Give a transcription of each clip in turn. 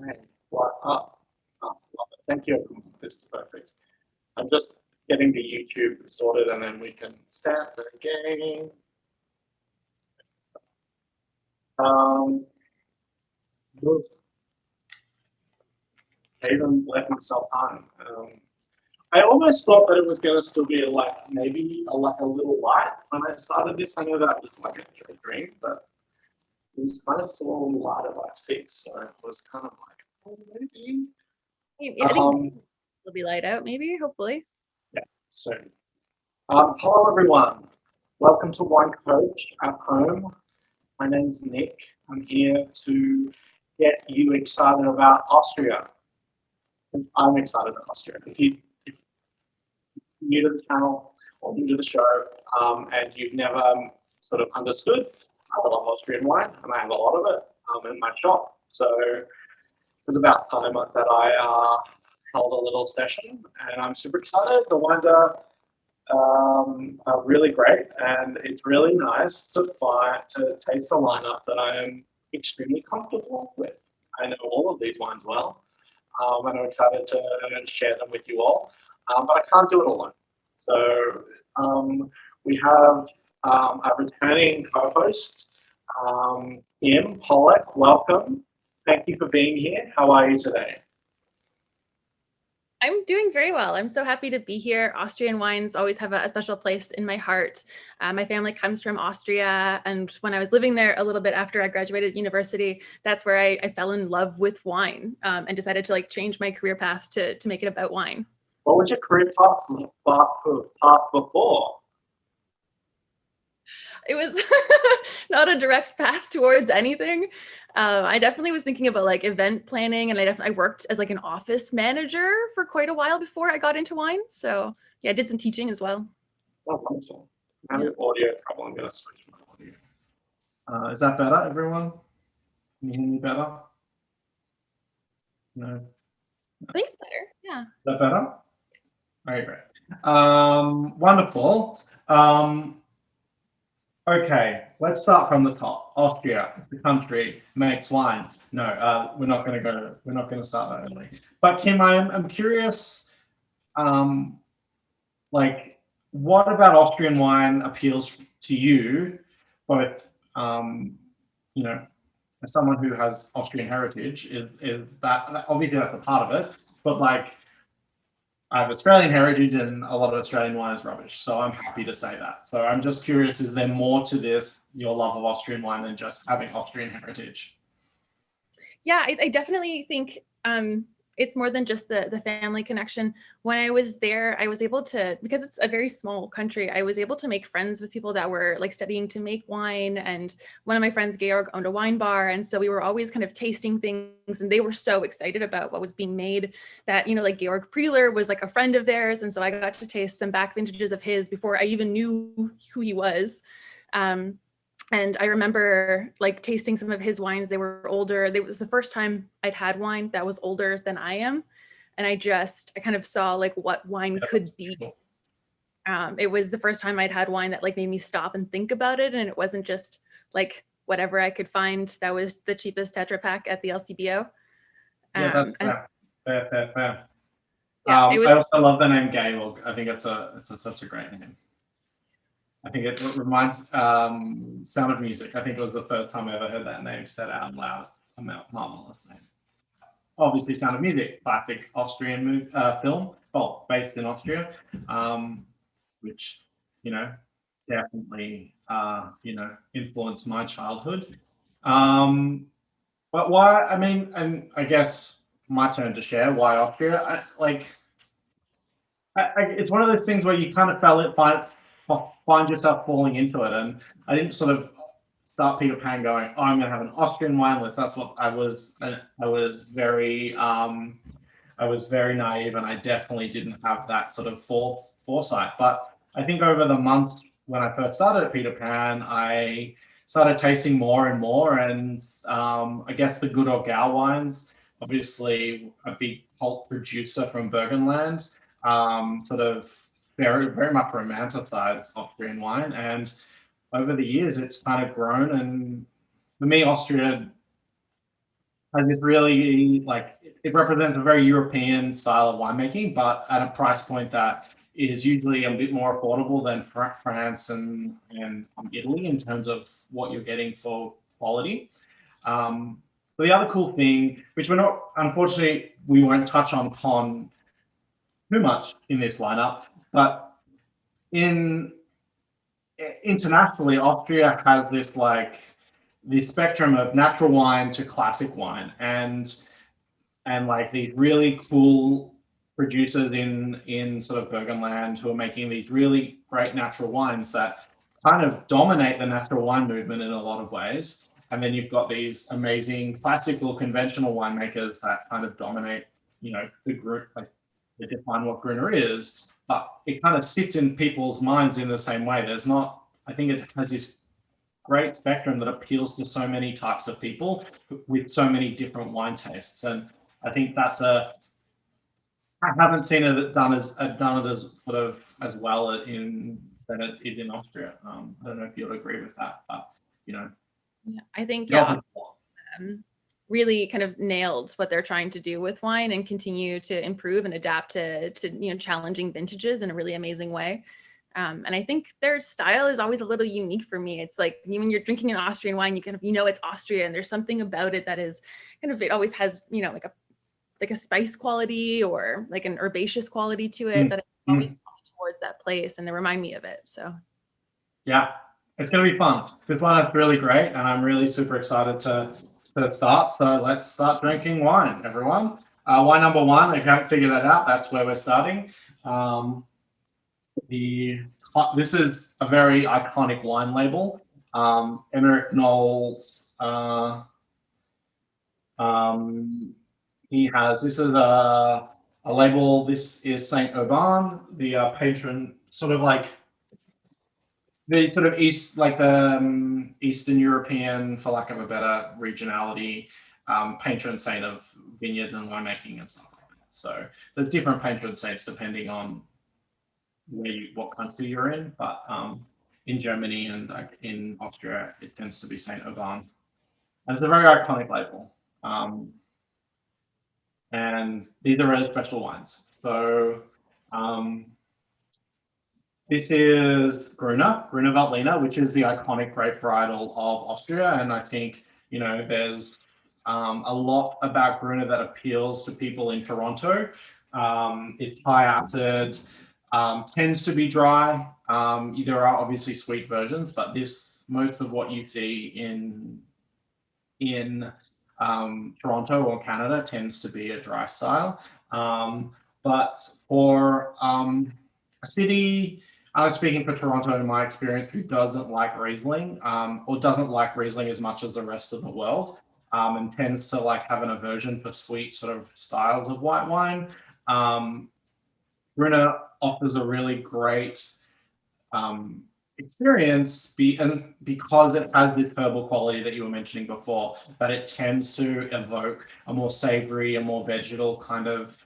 Okay. What up? Oh, love it. Thank you. This is perfect. I'm just getting the YouTube sorted and then we can start the game. Um, I even let myself time. I almost thought that it was going to still be like maybe like a little light when I started this. I know that was like a dream, but it was kind of still a little light at like 6. So it was kind of like, oh, maybe. I think it'll be light out, maybe, hopefully. Yeah, soon. Hello, everyone. Welcome to Wine Coach at Home. My name is Nick. I'm here to get you excited about Austria. I'm excited about Austria. If you're new to the channel or new to the show, and you've never sort of understood, I love Austrian wine and I have a lot of it in my shop. So it was about time that I held a little session, and I'm super excited. The wines are really great, and it's really nice to taste a lineup that I am extremely comfortable with. I know all of these wines well, and I'm excited to share them with you all. But I can't do it alone. So we have a returning co-host, Kim Pollack. Welcome. Thank you for being here. How are you today? I'm doing very well. I'm so happy to be here. Austrian wines always have a special place in my heart. My family comes from Austria, and when I was living there a little bit after I graduated university, that's where I fell in love with wine and decided to like change my career path to make it about wine. What was your career path before? It was not a direct path towards anything. I definitely was thinking about like event planning, and I worked as like an office manager for quite a while before I got into wine. So yeah, I did some teaching as well. Oh, wonderful. I'm having audio trouble. I'm going to switch my audio. Is that better, everyone? Can you hear me better? No. I think it's better. Yeah. Is that better? Okay, great. Wonderful. Okay, let's start from the top. Austria, the country, makes wine. No, we're not going to start that early. But Kim, I'm curious, like, what about Austrian wine appeals to you, both, you know, as someone who has Austrian heritage, is that obviously that's a part of it, but like, I have Australian heritage and a lot of Australian wine is rubbish. So I'm happy to say that. So I'm just curious, is there more to this, your love of Austrian wine, than just having Austrian heritage? Yeah, I definitely think it's more than just the family connection. When I was there, I was able to, because it's a very small country, I was able to make friends with people that were like studying to make wine. And one of my friends, Georg, owned a wine bar. And so we were always kind of tasting things, and they were so excited about what was being made that, you know, like Georg Prieler was like a friend of theirs. And so I got to taste some back vintages of his before I even knew who he was. And I remember like tasting some of his wines. They were older. It was the first time I'd had wine that was older than I am. And I kind of saw like what wine could be. It was the first time I'd had wine that like made me stop and think about it. And it wasn't just like whatever I could find that was the cheapest Tetra Pak at the LCBO. Yeah, that's fair. Yeah, I also love the name Georg. I think it's such a great name. I think it reminds Sound of Music. I think it was the first time I ever heard that name said out loud. A marvelous name. Obviously, Sound of Music, classic Austrian film, well, based in Austria, which, you know, definitely, you know, influenced my childhood. But why? I mean, and I guess my turn to share why Austria. It's one of those things where you kind of find yourself falling into it, and I didn't sort of start Peter Pan going, oh, I'm going to have an Austrian wine list. That's what I was. I was very naive, and I definitely didn't have that sort of foresight. But I think over the months when I first started at Peter Pan, I started tasting more and more, and I guess the good Orgau wines, obviously a big cult producer from Burgenland, sort of very much romanticized Austrian wine, and over the years it's kind of grown. And for me, Austria has this really like it represents a very European style of winemaking, but at a price point that is usually a bit more affordable than France and Italy in terms of what you're getting for quality. But the other cool thing, which we're not, unfortunately, we won't touch on too much in this lineup, but in internationally, Austria has this spectrum of natural wine to classic wine, and like these really cool producers in sort of Burgenland who are making these really great natural wines that kind of dominate the natural wine movement in a lot of ways. And then you've got these amazing classical conventional winemakers that kind of dominate, the group, like they define what Gruner is, but it kind of sits in people's minds in the same way. I think it has this great spectrum that appeals to so many types of people with so many different wine tastes. And I think I haven't seen it done as sort of as well than it did in Austria. I don't know if you'd agree with that, but Yeah, I think yeah, really kind of nailed what they're trying to do with wine and continue to improve and adapt to challenging vintages in a really amazing way. And I think their style is always a little unique for me. It's like when you're drinking an Austrian wine, you kind of it's Austria, and there's something about it that is kind of, it always has like a spice quality or like an herbaceous quality to it that I always point towards that place, and they remind me of it. So yeah, it's going to be fun. This lineup is really great, and I'm really super excited to start. So let's start drinking wine, everyone. Wine number one, if you haven't figured that out, that's where we're starting. This is a very iconic wine label. Emmerich Knowles, this is a label. This is Saint Urban, the patron, sort of like the sort of Eastern European, for lack of a better regionality, patron saint of vineyards and winemaking and stuff like that. So there's different patron saints depending on what country you're in, but in Germany and in Austria, it tends to be Saint Urban, and it's a very iconic label. And these are really special wines. So this is Gruner Veltliner, which is the iconic grape varietal of Austria, and I think there's a lot about Gruner that appeals to people in Toronto. It's high acid. Tends to be dry. There are obviously sweet versions, but most of what you see in Toronto or Canada tends to be a dry style. But for a city, I was speaking for Toronto in my experience, who doesn't like Riesling or doesn't like Riesling as much as the rest of the world, and tends to have an aversion for sweet sort of styles of white wine. Gruner offers a really great experience because it has this herbal quality that you were mentioning before, but it tends to evoke a more savory, a more vegetal kind of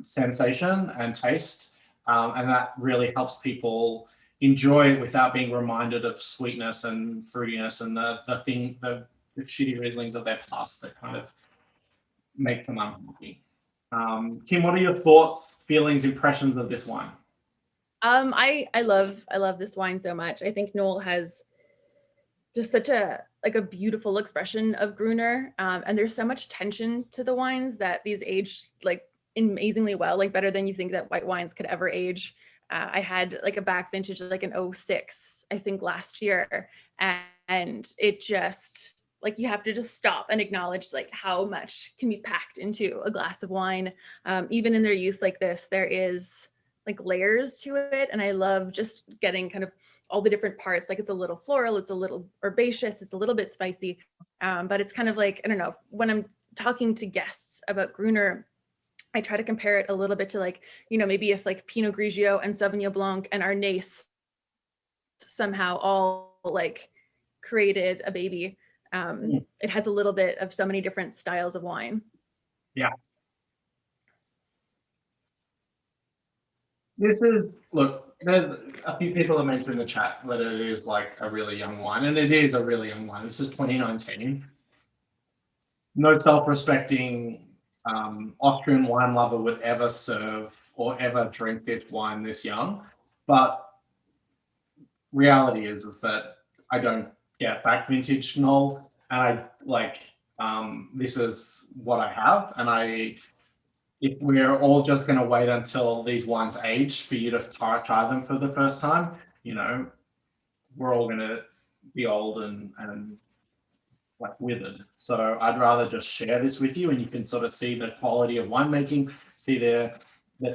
sensation and taste, and that really helps people enjoy it without being reminded of sweetness and fruitiness and the shitty Rieslings of their past that kind of make them unhappy. Kim, what are your thoughts, feelings, impressions of this wine? I love this wine so much. I think Noel has just such a beautiful expression of Gruner, and there's so much tension to the wines that these age amazingly well, better than you think that white wines could ever age. I had a back vintage an 06, I think last year, and it just you have to just stop and acknowledge how much can be packed into a glass of wine. Even in their youth like this, there is layers to it, and I love just getting kind of all the different parts. It's a little floral, it's a little herbaceous, it's a little bit spicy, but it's kind of I don't know, when I'm talking to guests about Gruner, I try to compare it a little bit to maybe if Pinot Grigio and Sauvignon Blanc and Arnase somehow all created a baby. It has a little bit of so many different styles of wine. Yeah. Look, there's a few people that mentioned in the chat that it is a really young wine, and it is a really young wine. This is 2019. no self-respecting Austrian wine lover would ever serve or ever drink this wine this young. But reality is that I don't get back vintage knoll, and I like this is what I have, and if we're all just going to wait until these wines age for you to try them for the first time, you know, we're all going to be old and like withered. So I'd rather just share this with you, and you can sort of see the quality of winemaking, see the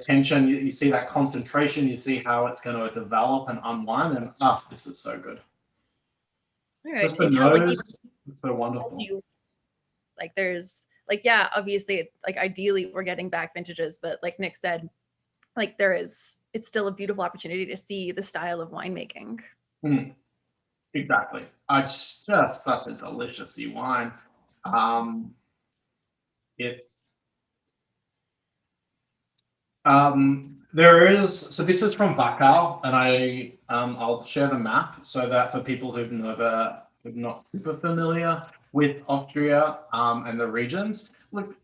tension, you see that concentration, you see how it's going to develop and unwind, and this is so good. All right. Just the Tell, like, nose, it's so as wonderful. you like, there's like, yeah, obviously, like, ideally we're getting back vintages, but like Nick said, like, it's still a beautiful opportunity to see the style of winemaking. Exactly. It's just such a delicious wine. It's there is, so this is from Wachau, and I'll share the map so that for people who've not super familiar with Austria and the regions, look,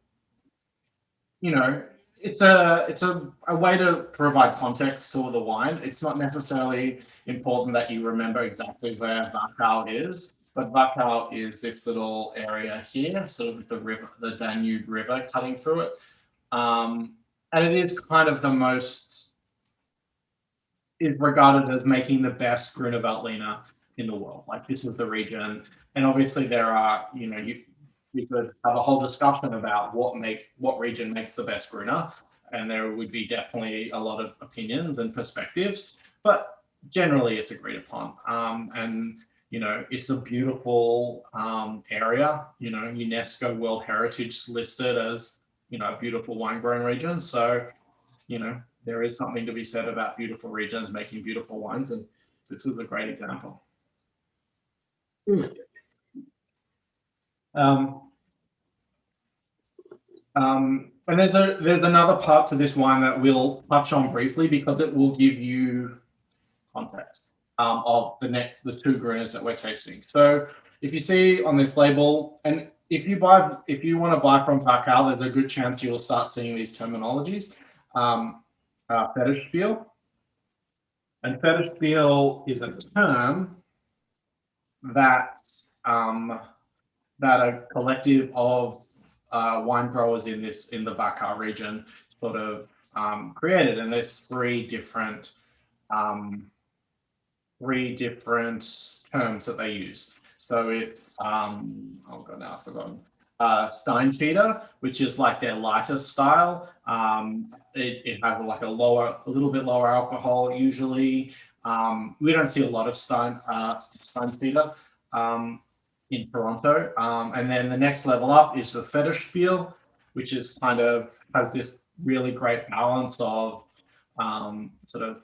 you know, it's a way to provide context to the wine. It's not necessarily important that you remember exactly where Wachau is, but Wachau is this little area here, sort of the river, the Danube River cutting through it. And it is kind of is regarded as making the best Gruner Veltliner in the world. Like, this is the region, and obviously there are, we could have a whole discussion about what region makes the best Gruner, and there would be definitely a lot of opinions and perspectives, but generally it's agreed upon. And it's a beautiful area. UNESCO World Heritage listed as a beautiful wine growing region. So there is something to be said about beautiful regions making beautiful wines, and this is a great example. And there's another part to this wine that we'll touch on briefly because it will give you context of the two Gruners that we're tasting. So if you see on this label, and if you want to buy from Wachau, there's a good chance you'll start seeing these terminologies. Fetischspiel. And Fetischspiel is a term that a collective of wine growers in the Wachau region sort of created, and there's three different terms that they use. So it's oh god, now I've forgotten. Steinfeder, which is like their lighter style. It has like a little bit lower alcohol usually. We don't see a lot of Steinfeder in Toronto. And then the next level up is the Federspiel, which is kind of has this really great balance of sort of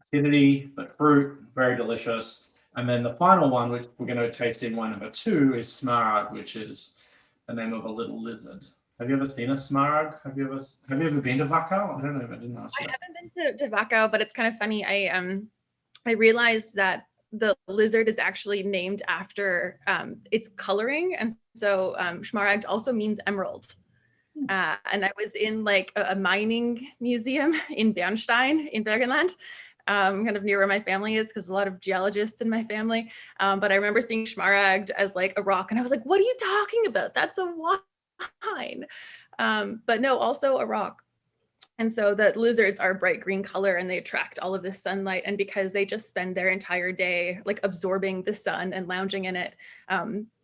acidity, but fruit, very delicious. And then the final one, which we're going to taste in wine number 2, is Smaragd, which is the name of a little lizard. Have you ever seen a Smaragd? Have you ever been to Wachau? I don't know if I didn't ask you. I haven't been to Wachau, but it's kind of funny. I realized that the lizard is actually named after its coloring, and so Smaragd also means emerald. And I was in like a mining museum in Bernstein in Burgenland, kind of near where my family is, because a lot of geologists in my family. But I remember seeing Smaragd as like a rock, and I was like, "What are you talking about? That's a wine." But no, also a rock. And so the lizards are a bright green color, and they attract all of this sunlight. And because they just spend their entire day like absorbing the sun and lounging in it,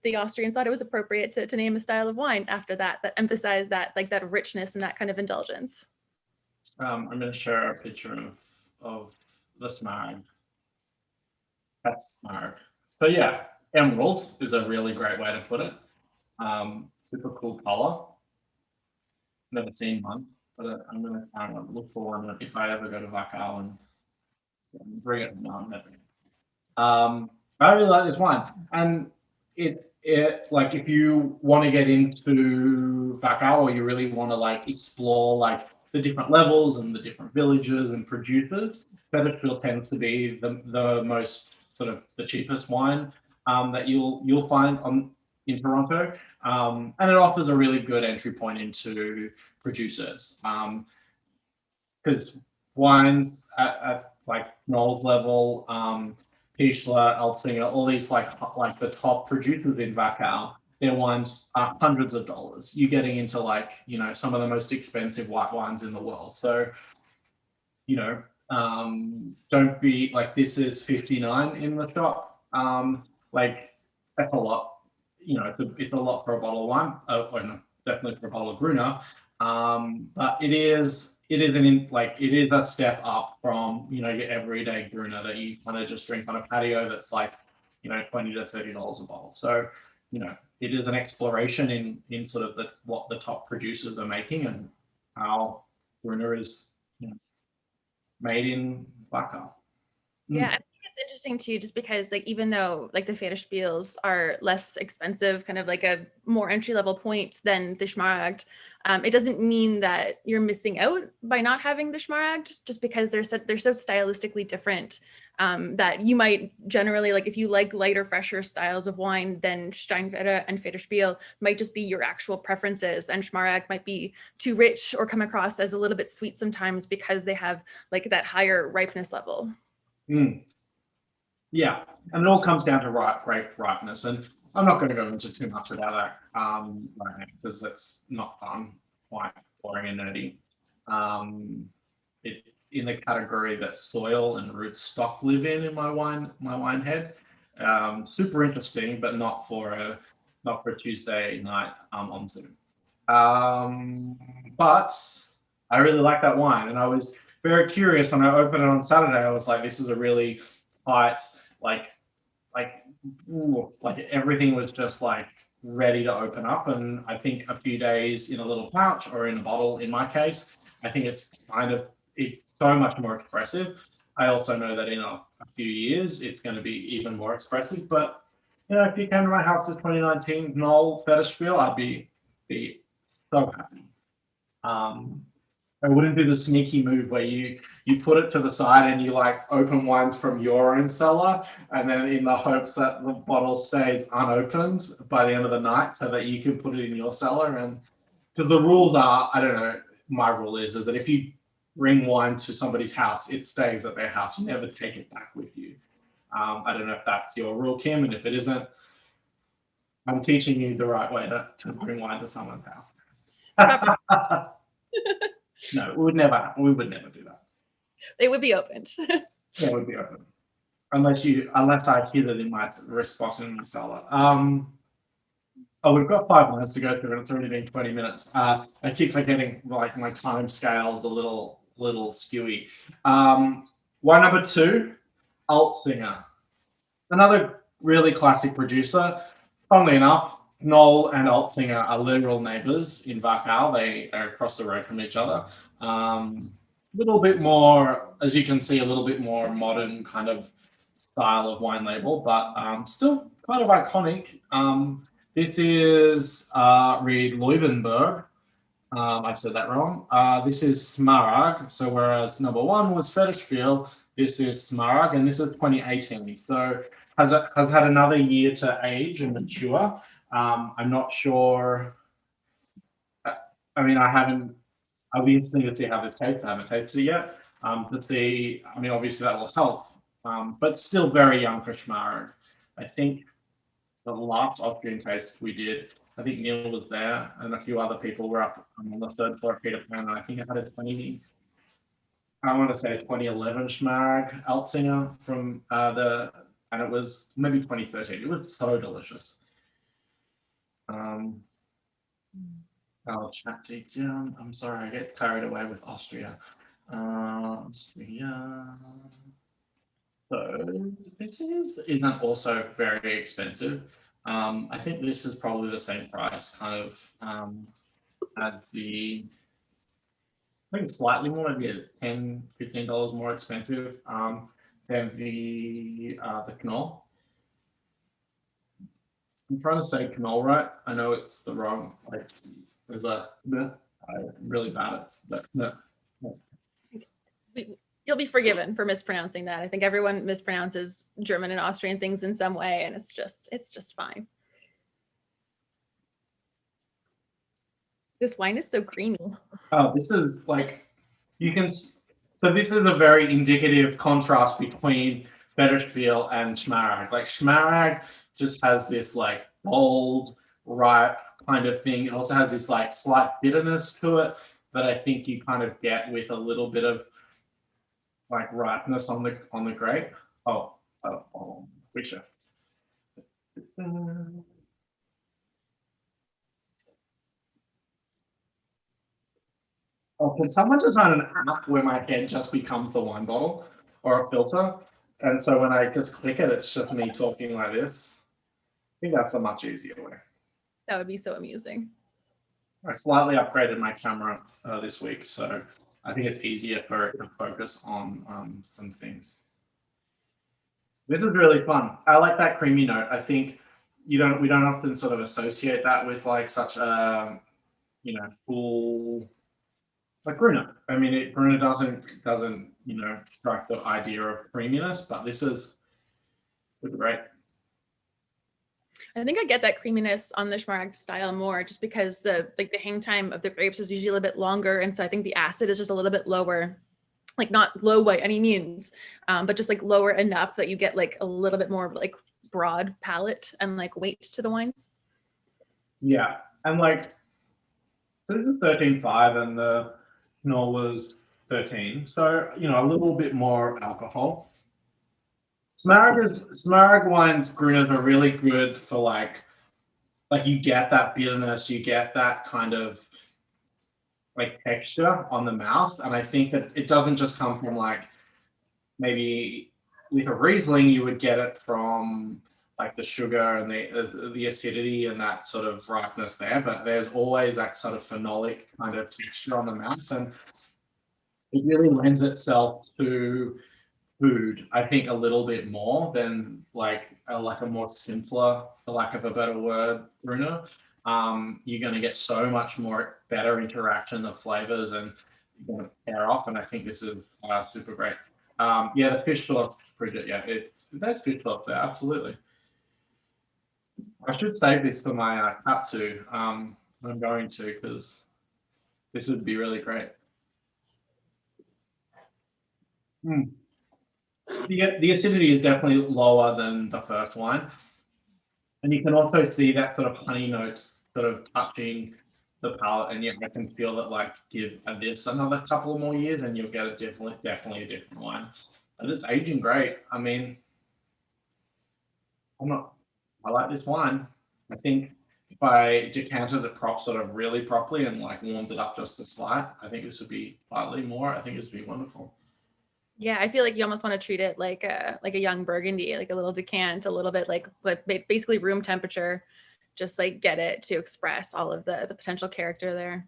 the Austrians thought it was appropriate to name a style of wine after that emphasized that, like, that richness and that kind of indulgence. I'm going to share a picture of the Smaragd. That's Smaragd. So yeah, emerald is a really great way to put it. Super cool color. Never seen one, but I'm going to look for one if I ever go to Wachau and bring it. No, I'm never. I really like this wine, and it like, if you want to get into Wachau, or you really want to like explore like the different levels and the different villages and producers, Federspiel tends to be the most sort of the cheapest wine that you'll find in Toronto, and it offers a really good entry point into producers. Because wines at like Knowles level, Pichler, Eltsinger, all these like the top producers in Wachau, their wines are hundreds of dollars. You're getting into like, you know, some of the most expensive white wines in the world. So, you know, don't be like, this is 59 in the shop. Like that's a lot. You know, it's a lot for a bottle of wine. Or no, definitely for a bottle of Gruner. But it is a step up from, you know, your everyday Gruner that you kind of just drink on a patio. That's like, you know, $20 to $30 a bottle. So, you know, it is an exploration in sort of what the top producers are making and how Gruner is, you know, made in Wachau. Yeah, I think it's interesting too, just because like even though like the Federspiels are less expensive, kind of like a more entry level point than the Schmaragd, it doesn't mean that you're missing out by not having the Schmaragd, just because they're so stylistically different, that you might generally, like if you like lighter, fresher styles of wine, then Steinfeder and Federspiel might just be your actual preferences, and Schmaragd might be too rich or come across as a little bit sweet sometimes because they have like that higher ripeness level. Yeah, and it all comes down to grape ripeness, and I'm not going to go into too much about that right now because that's not fun, quite boring and nerdy. It's in the category that soil and rootstock live in my wine head. Super interesting, but not for a Tuesday night on Zoom. But I really like that wine, and I was very curious when I opened it on Saturday. I was like, this is a really tight, like everything was just like ready to open up. And I think a few days in a little pouch or in a bottle, in my case, I think it's so much more expressive. I also know that in a few years, it's going to be even more expressive. But, you know, if you came to my house in 2019, Knoll Federspiel, I'd be so happy. I wouldn't do the sneaky move where you put it to the side and you like open wines from your own cellar, and then in the hopes that the bottle stays unopened by the end of the night so that you can put it in your cellar. And because the rules are, I don't know, my rule is that if you bring wine to somebody's house, it stays at their house. You never take it back with you. I don't know if that's your rule, Kim, and if it isn't, I'm teaching you the right way to bring wine to someone's house. No, we would never do that. They would be opened. Yeah, it would be open. Unless I hid it in my spot in my cellar. Oh, we've got 5 minutes to go through, and it's already been 20 minutes. I keep forgetting, like, my time scale's a little skewy. Wine number 2, Altsinger. Another really classic producer. Funnily enough, Knoll and Altsinger are literal neighbors in Wachau. They are across the road from each other. Little bit more, as you can see, a little bit more modern kind of style of wine label, but still kind of iconic. This is Reed Leuvenberg. I said that wrong. This is Smaragd. So whereas number 1 was Federspiel, this is Smaragd, and this is 2018. So has had another year to age and mature. I'm not sure. I mean, I'll be interested to see how this tastes. I haven't tasted it yet. To see, I mean, obviously that will help. But still very young for Smaragd. I think the last Austrian taste we did, I think Neil was there and a few other people were up on the 3rd floor of Peter Pan. And I think it had a 2011 Smaragd Altsinger from and it was maybe 2013. It was so delicious. I'll chat it down. I'm sorry, I get carried away with Austria. Austria. So this isn't also very expensive. I think this is probably the same price, kind of as the. I think slightly more, maybe $10, $15 more expensive than the Knoll. I'm trying to say Knoll right. I know it's the wrong. Like there's I'm really bad at that. No. You'll be forgiven for mispronouncing that. I think everyone mispronounces German and Austrian things in some way, and it's just fine. This wine is so creamy. Oh, this is like, you can, so this is a very indicative contrast between Federspiel and Schmarag. Like Schmarag just has this like bold, ripe kind of thing. It also has this like slight bitterness to it that I think you kind of get with a little bit of like ripeness on the grape. Which oh, can someone design an app where my head just becomes the wine bottle or a filter? And so when I just click it, it's just me talking like this. I think that's a much easier way. That would be so amusing. I slightly upgraded my camera this week, so I think it's easier for it to focus on some things. This is really fun. I like that creamy note. I think we don't often sort of associate that with like such a full like Gruner. I mean, Gruner doesn't strike the idea of creaminess, but this is great. I think I get that creaminess on the Schmaragd style more just because the hang time of the grapes is usually a little bit longer. And so I think the acid is just a little bit lower, like not low by any means, but just like lower enough that you get like a little bit more like broad palate and like weight to the wines. Yeah. And like, this is 13.5 and the Knoll was 13. So, a little bit more alcohol. Smaragd wines, Gruners are really good for like you get that bitterness, you get that kind of like texture on the mouth. And I think that it doesn't just come from like, maybe with a Riesling, you would get it from like the sugar and the acidity and that sort of ripeness there, but there's always that sort of phenolic kind of texture on the mouth, and it really lends itself to food, I think, a little bit more than like a more simpler, for lack of a better word, Gruner. You're going to get so much more better interaction of flavors, and you're going to pair off. And I think this is super great. Yeah, the fish sauce, Bridget. Yeah, that's fish sauce there, absolutely. I should save this for my katsu. I'm going to, because this would be really great. The acidity is definitely lower than the first wine. And you can also see that sort of honey notes sort of touching the palate, and yet I can feel that like give this another couple of more years and you'll get a definitely a different wine. And it's aging great. I mean, I like this wine. I think if I decanted it sort of really properly and like warmed it up just a slight, I think this would be slightly more. I think this would be wonderful. Yeah, I feel like you almost want to treat it like a young Burgundy, like a little decant, a little bit like, but basically room temperature, just like get it to express all of the potential character there.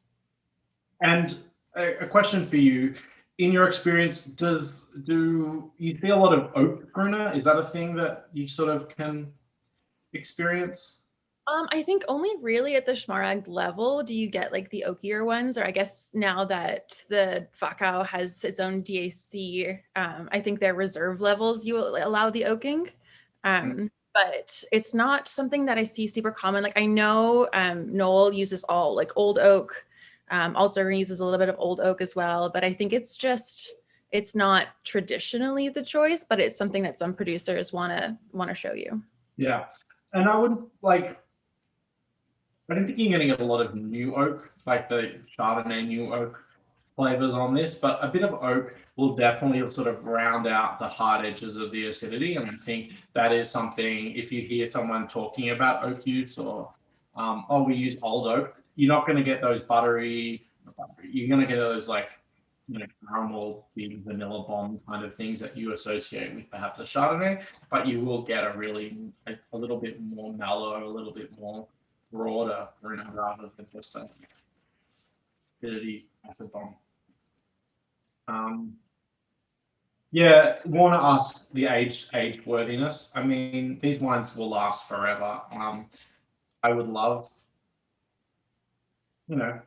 And a question for you: in your experience, do you see a lot of oak Gruner? Is that a thing that you sort of can experience? I think only really at the Schmaragd level do you get like the oakier ones, or I guess now that the Wachau has its own DAC, I think their reserve levels you allow the oaking. But it's not something that I see super common. Like I know Knoll uses all like old oak, also uses a little bit of old oak as well, but I think it's not traditionally the choice, but it's something that some producers want to show you. Yeah, and I wouldn't like. I don't think you're going to get a lot of new oak, like the Chardonnay new oak flavors on this, but a bit of oak will definitely sort of round out the hard edges of the acidity. And I think that is something, if you hear someone talking about oak use or, we use old oak, you're not going to get those you're going to get those like, caramel, big vanilla bomb kind of things that you associate with perhaps a Chardonnay, but you will get a little bit more mellow, a little bit more broader Gruner rather than just a acidity acid bomb. Yeah, want to ask the age worthiness. I mean, these wines will last forever. I would love, I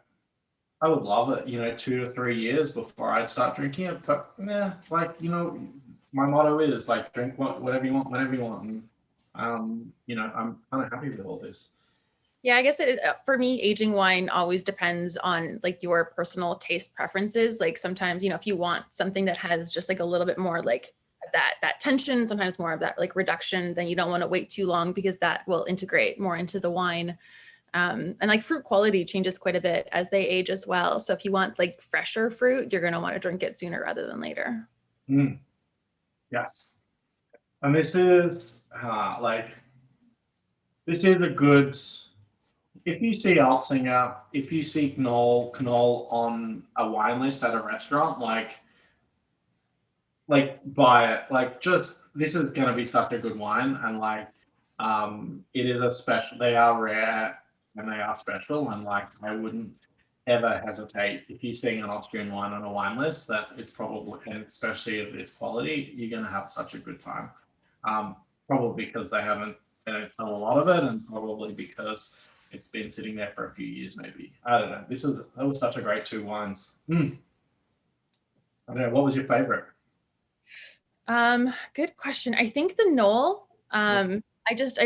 would love it, 2 to 3 years before I'd start drinking it. But yeah, like, my motto is like drink whatever you want, whenever you want. And, I'm kind of happy with all this. Yeah, I guess for me, aging wine always depends on like your personal taste preferences. Like sometimes, if you want something that has just like a little bit more like that tension, sometimes more of that like reduction, then you don't want to wait too long because that will integrate more into the wine. And like fruit quality changes quite a bit as they age as well. So if you want like fresher fruit, you're going to want to drink it sooner rather than later. Yes. And this is this is a good, if you see Altsinger, if you see Knoll on a wine list at a restaurant, buy it. Like just this is gonna be such a good wine, and it is a special. They are rare and they are special, and I wouldn't ever hesitate if you're seeing an Austrian wine on a wine list that it's probably, and especially of this quality, you're gonna have such a good time. Um, Probably because they don't sell a lot of it, and probably because it's been sitting there for a few years, maybe. I don't know. That was such a great two wines. I don't know. What was your favorite? Good question. I think the Knoll, I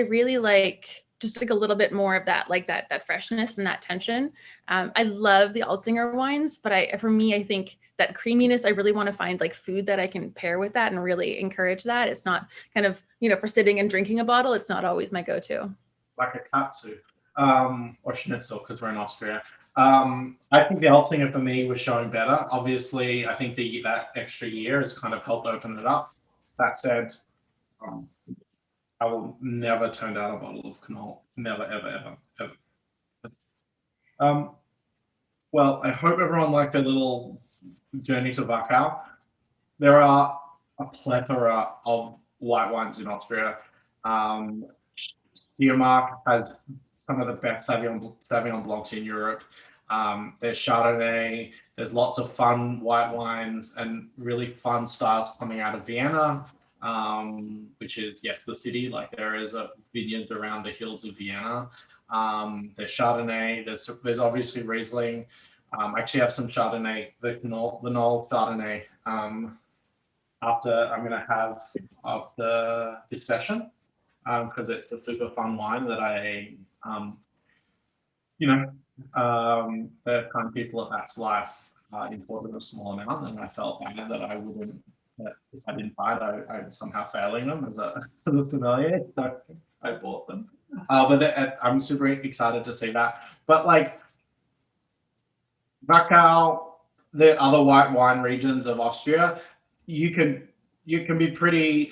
really like just like a little bit more of that, like that freshness and that tension. I love the Altsinger wines, but for me, I think that creaminess, I really want to find like food that I can pair with that and really encourage that. It's not kind of, for sitting and drinking a bottle, it's not always my go-to. Like a katsu, or schnitzel, because we're in Austria. I think the Altsinger for me was showing better. Obviously, I think that extra year has kind of helped open it up. That said, um, I will never turn down a bottle of Knoll. Never, ever, ever, ever. Um, well, I hope everyone liked their little journey to Wachau. There are a plethora of white wines in Austria. Um, Steiermark has some of the best Sauvignon Blancs in Europe. There's Chardonnay. There's lots of fun white wines and really fun styles coming out of Vienna, which is, yes, the city. Like there is a vineyards around the hills of Vienna. There's Chardonnay. There's obviously Riesling. I actually have some Chardonnay, the Knoll Chardonnay. After I'm going to have after this session, because it's a super fun wine that the kind of people at That's Life imported a small amount, and I felt bad that that if I didn't buy it, I'm somehow failing them as a sommelier, so I bought them. But I'm super excited to see that. But Wachau, the other white wine regions of Austria, you can be pretty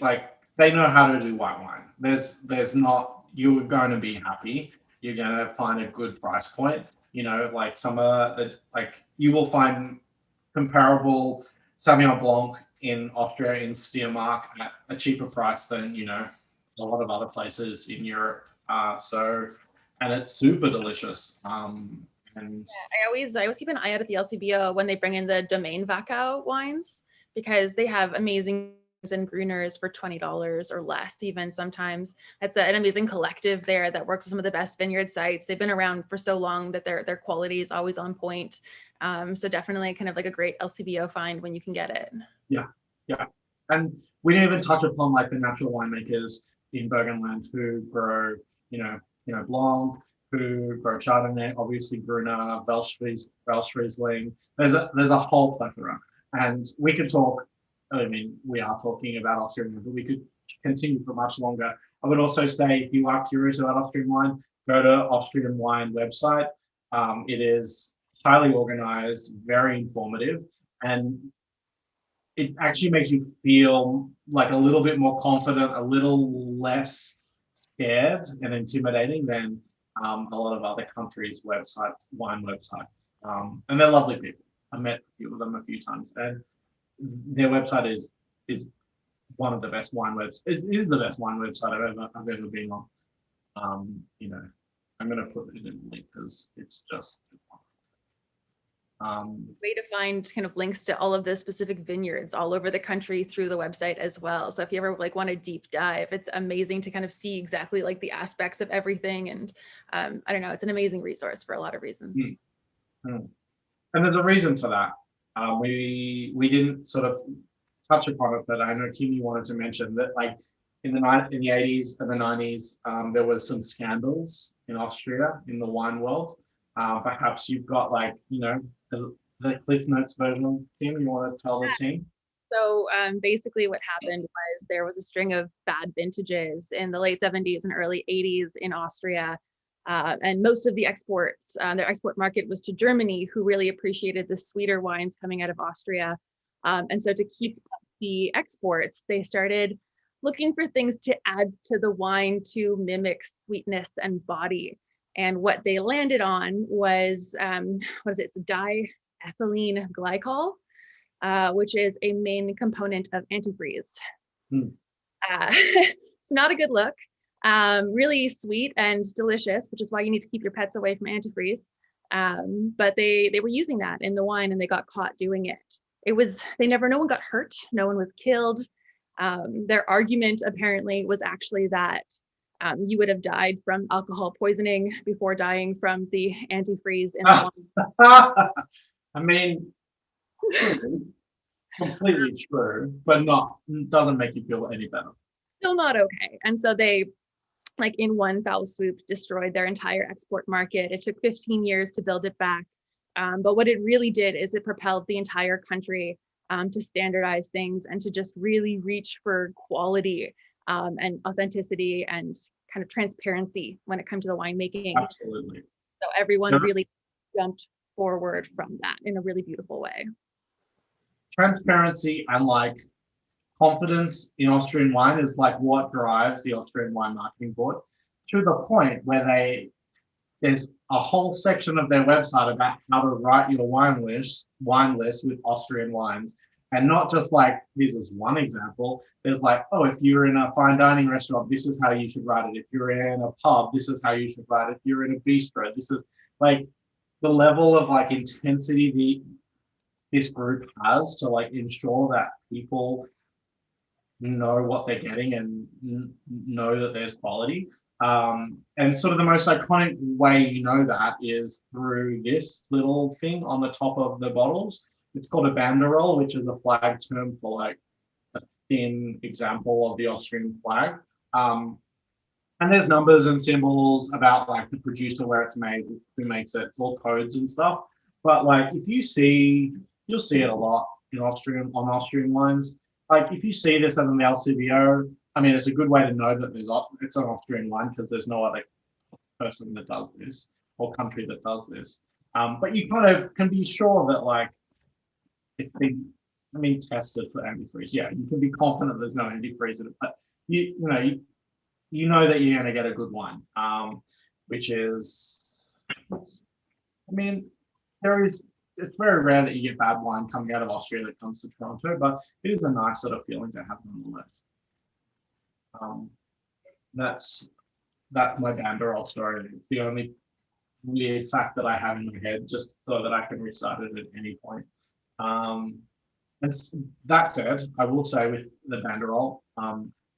they know how to do white wine. There's not you're going to be happy. You're going to find a good price point. Some of the you will find comparable Sauvignon Blanc in Austria in Steiermark at a cheaper price than a lot of other places in Europe. And it's super delicious. And I always keep an eye out at the LCBO when they bring in the Domaine Wachau wines because they have amazing and Gruners for $20 or less even sometimes. That's an amazing collective there that works with some of the best vineyard sites. They've been around for so long that their quality is always on point. So definitely kind of like a great LCBO find when you can get it. Yeah. And we didn't even touch upon the natural winemakers in Burgenland who grow, Blanc, who grow Chardonnay, obviously Gruner, Welsh Riesling. There's a whole plethora. And we could talk, I mean, we are talking about Austrian, but we could continue for much longer. I would also say, if you are curious about Austrian wine, go to Austrian Wine website. It is highly organized, very informative, and it actually makes you feel like a little bit more confident, a little less scared and intimidating than a lot of other countries' wine websites. And they're lovely people. I met a few of them a few times, and their website is one of the best wine websites. Is the best wine website I've ever been on. I'm going to put it in the link because it's just way to find kind of links to all of the specific vineyards all over the country through the website as well. So if you ever want a deep dive, it's amazing to kind of see exactly the aspects of everything. And I don't know, it's an amazing resource for a lot of reasons. And there's a reason for that. We didn't sort of touch upon it, but I know Kim, you wanted to mention that in the 80s and the 90s, there was some scandals in Austria in the wine world. Perhaps you've got like, the Cliff Notes version. Tim, you want to tell the team? So basically what happened was there was a string of bad vintages in the late 70s and early 80s in Austria. And most of the exports, their export market was to Germany, who really appreciated the sweeter wines coming out of Austria. And so to keep up the exports, they started looking for things to add to the wine to mimic sweetness and body. And what they landed on was, what is it? It's diethylene glycol, which is a main component of antifreeze. It's not a good look. Really sweet and delicious, which is why you need to keep your pets away from antifreeze. But they were using that in the wine, and they got caught doing it. No one got hurt, no one was killed. Their argument apparently was actually that you would have died from alcohol poisoning before dying from the antifreeze in the wine. I mean, completely true, but doesn't make you feel any better. Still not okay. And so they, like in one foul swoop, destroyed their entire export market. It took 15 years to build it back. But what it really did is it propelled the entire country to standardize things and to just really reach for quality and authenticity and kind of transparency when it comes to the winemaking. Absolutely. So everyone really jumped forward from that in a really beautiful way. Transparency and like confidence in Austrian wine is like what drives the Austrian Wine Marketing Board, to the point where there's a whole section of their website about how to write your wine list with Austrian wines. And not just like, this is one example. There's like, oh, if you're in a fine dining restaurant, this is how you should write it. If you're in a pub, this is how you should write it. If you're in a bistro, this is like the level of like intensity this group has to like ensure that people know what they're getting and know that there's quality. And sort of the most iconic way you know that is through this little thing on the top of the bottles. It's called a banderole, which is a flag term for like a thin example of the Austrian flag. And there's numbers and symbols about like the producer, where it's made, who makes it, all codes and stuff. But like you'll see it a lot on Austrian wines. Like if you see this on the LCBO, I mean, it's a good way to know that it's an Austrian wine, because there's no other person that does this or country that does this. But you kind of can be sure that like it's been, tested for antifreeze. Yeah, you can be confident there's no antifreeze in it, but you know that you're going to get a good wine, which is, it's very rare that you get bad wine coming out of Austria that comes to Toronto, but it is a nice sort of feeling to have nonetheless. That's my banderole story. It's the only weird fact that I have in my head, just so that I can recite it at any point. And that said, I will say with the banderole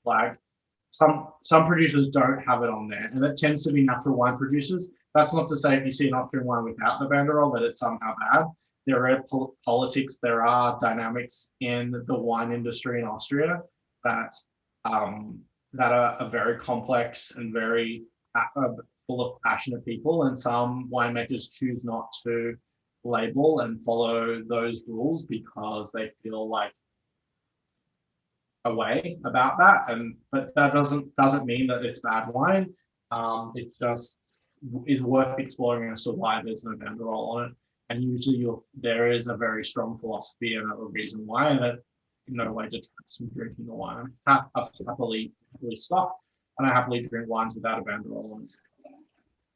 flag, some producers don't have it on there, and that tends to be natural wine producers. That's not to say if you see an Austrian wine without the banderole that it's somehow bad. There are politics, there are dynamics in the wine industry in Austria that are very complex and very full of passionate people, and some winemakers choose not to label and follow those rules because they feel like a way about that, but that doesn't mean that it's bad wine. It's just is worth exploring as to why there's no banderole on it, and usually there is a very strong philosophy and a reason why, and that in no way detracts from drinking the wine. I've happily stopped, and I happily drink wines without a banderole on it.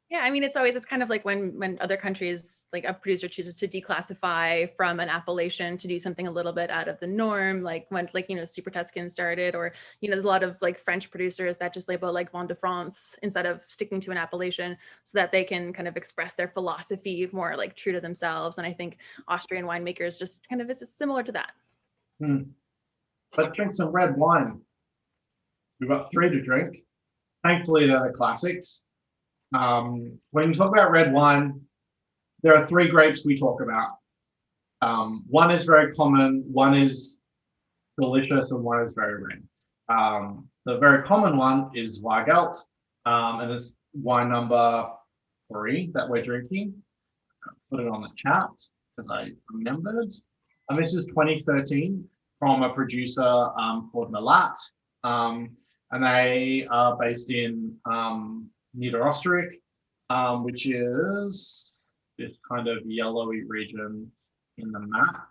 Yeah, it's kind of like when other countries, like a producer chooses to declassify from an appellation to do something a little bit out of the norm, like when Super Tuscan started, or there's a lot of like French producers that just label like Vin de France instead of sticking to an appellation, so that they can kind of express their philosophy more like true to themselves. And I think Austrian winemakers just kind of, it's similar to that. Let's drink some red wine. We've got 3 to drink. Thankfully, they're the classics. When you talk about red wine, there are 3 grapes we talk about. One is very common, one is delicious, and one is very rare. The very common one is Weigelt, and it's wine number 3 that we're drinking. Put it on the chat because I remembered. And this is 2013 from a producer called Malat. And they are based in Niederösterreich, which is this kind of yellowy region in the map.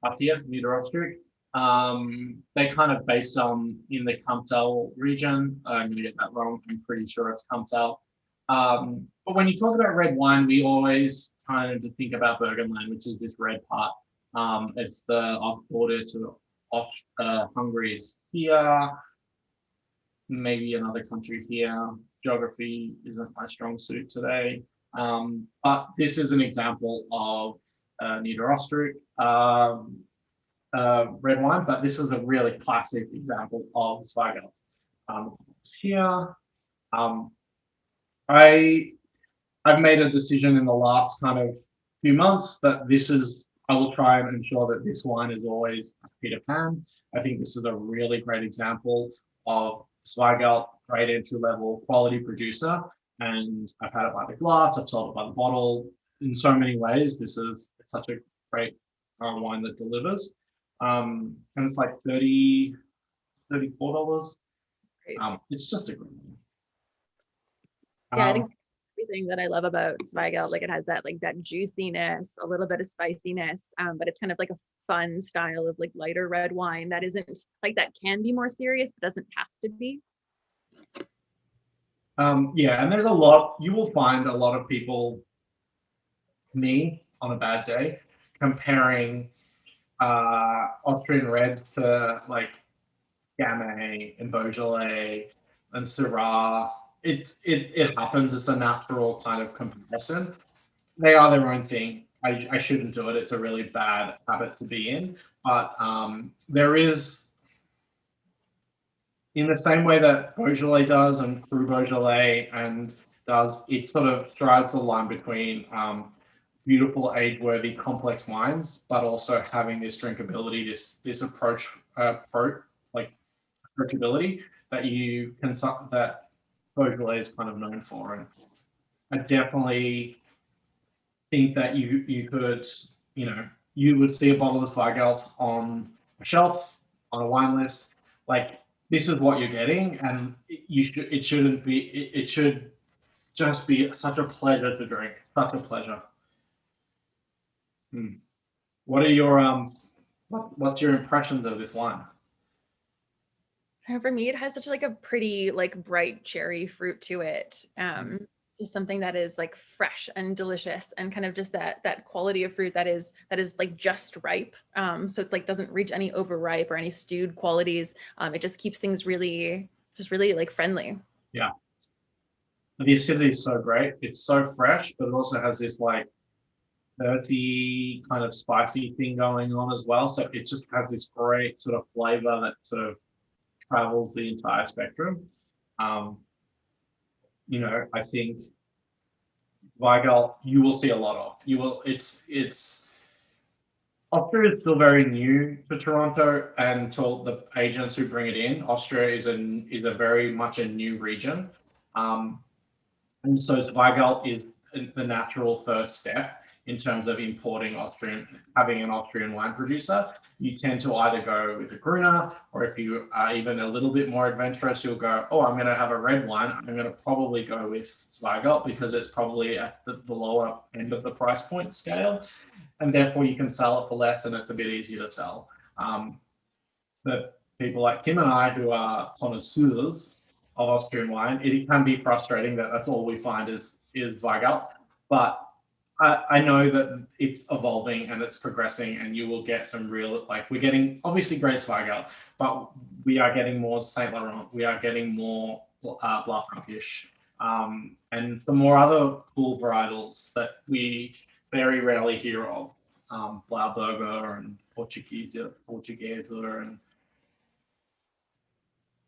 Up here, Niederösterreich. They kind of based on in the Kamptal region. I'm going to get that wrong. I'm pretty sure it's Kamptal. But when you talk about red wine, we always kind of think about Burgenland, which is this red part. It's the off border to Hungary's here, maybe another country here. Geography isn't my strong suit today. But this is an example of Niederösterreich red wine, but this is a really classic example of Zweigelt. Here, I've made a decision in the last kind of few months that I will try and ensure that this wine is always Peter Pan. I think this is a really great example of Zweigelt, great entry level quality producer. And I've had it by the glass, I've sold it by the bottle. In so many ways, it's such a great wine that delivers. And it's like $34. It's just a great one. Yeah, I think everything that I love about Zweigelt, like it has that juiciness, a little bit of spiciness, but it's kind of like a fun style of like lighter red wine that isn't like that can be more serious, but doesn't have to be. Yeah, and you will find a lot of people, me on a bad day, comparing Austrian reds to like Gamay and Beaujolais and Syrah. It happens. It's a natural kind of comparison. They are their own thing. I shouldn't do it. It's a really bad habit to be in. But there is, in the same way that Beaujolais does and Cru Beaujolais and does, it sort of strides the line between beautiful, age-worthy, complex wines, but also having this drinkability, this approachability that you can that Beaujolais is kind of known for. And I definitely think that you could, you would see a bottle of Zweigelt on a shelf, on a wine list, like this is what you're getting, and it should just be such a pleasure to drink, such a pleasure. What are your what's your impressions of this wine? For me, it has such like a pretty like bright cherry fruit to it. Just something that is like fresh and delicious, and kind of just that quality of fruit that is like just ripe. So it's like doesn't reach any overripe or any stewed qualities. It just keeps things really like friendly. Yeah. The acidity is so great. It's so fresh, but it also has this like earthy kind of spicy thing going on as well. So it just has this great sort of flavor that sort of travels the entire spectrum. I think Weigelt you will see a lot of. Austria is still very new to Toronto, and to the agents who bring it in. Austria is a very much a new region, and so Zweigelt is the natural first step in terms of having an Austrian wine producer. You tend to either go with a Gruner, or if you are even a little bit more adventurous, you'll go, oh, I'm going to have a red wine. I'm going to probably go with Zweigelt because it's probably at the lower end of the price point scale, and therefore you can sell it for less and it's a bit easier to sell. But people like Kim and I, who are connoisseurs of Austrian wine, it can be frustrating that that's all we find is Weigelt. But I know that it's evolving and it's progressing, and you will get some real, like, we're getting obviously great Zweigelt, but we are getting more Saint Laurent, we are getting more Blaufränkisch, and some more other cool varietals that we very rarely hear of, Blauburger and Portugueser and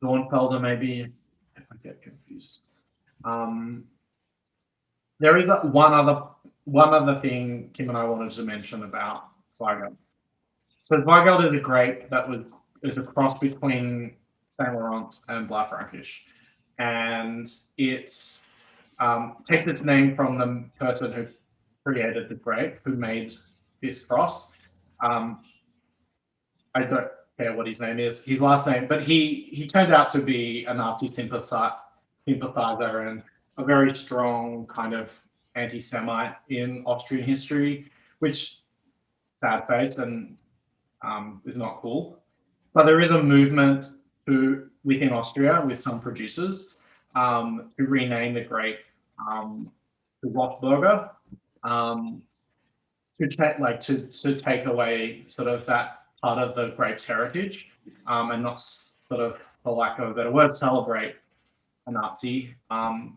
Dornfelder, maybe, if I get confused. There is one other thing Kim and I wanted to mention about Zweigelt. So Zweigelt is a grape that is a cross between Saint Laurent and Blanc Frankish, and it takes its name from the person who created the grape, who made this cross. Um, I don't care what his name is, his last name, but he turned out to be a Nazi sympathizer and a very strong kind of anti-Semite in Austrian history, which sad face and is not cool. But there is a movement within Austria with some producers to rename the grape to Rotburger, to take away sort of that part of the grape's heritage, and not sort of, for lack of a better word, celebrate a Nazi,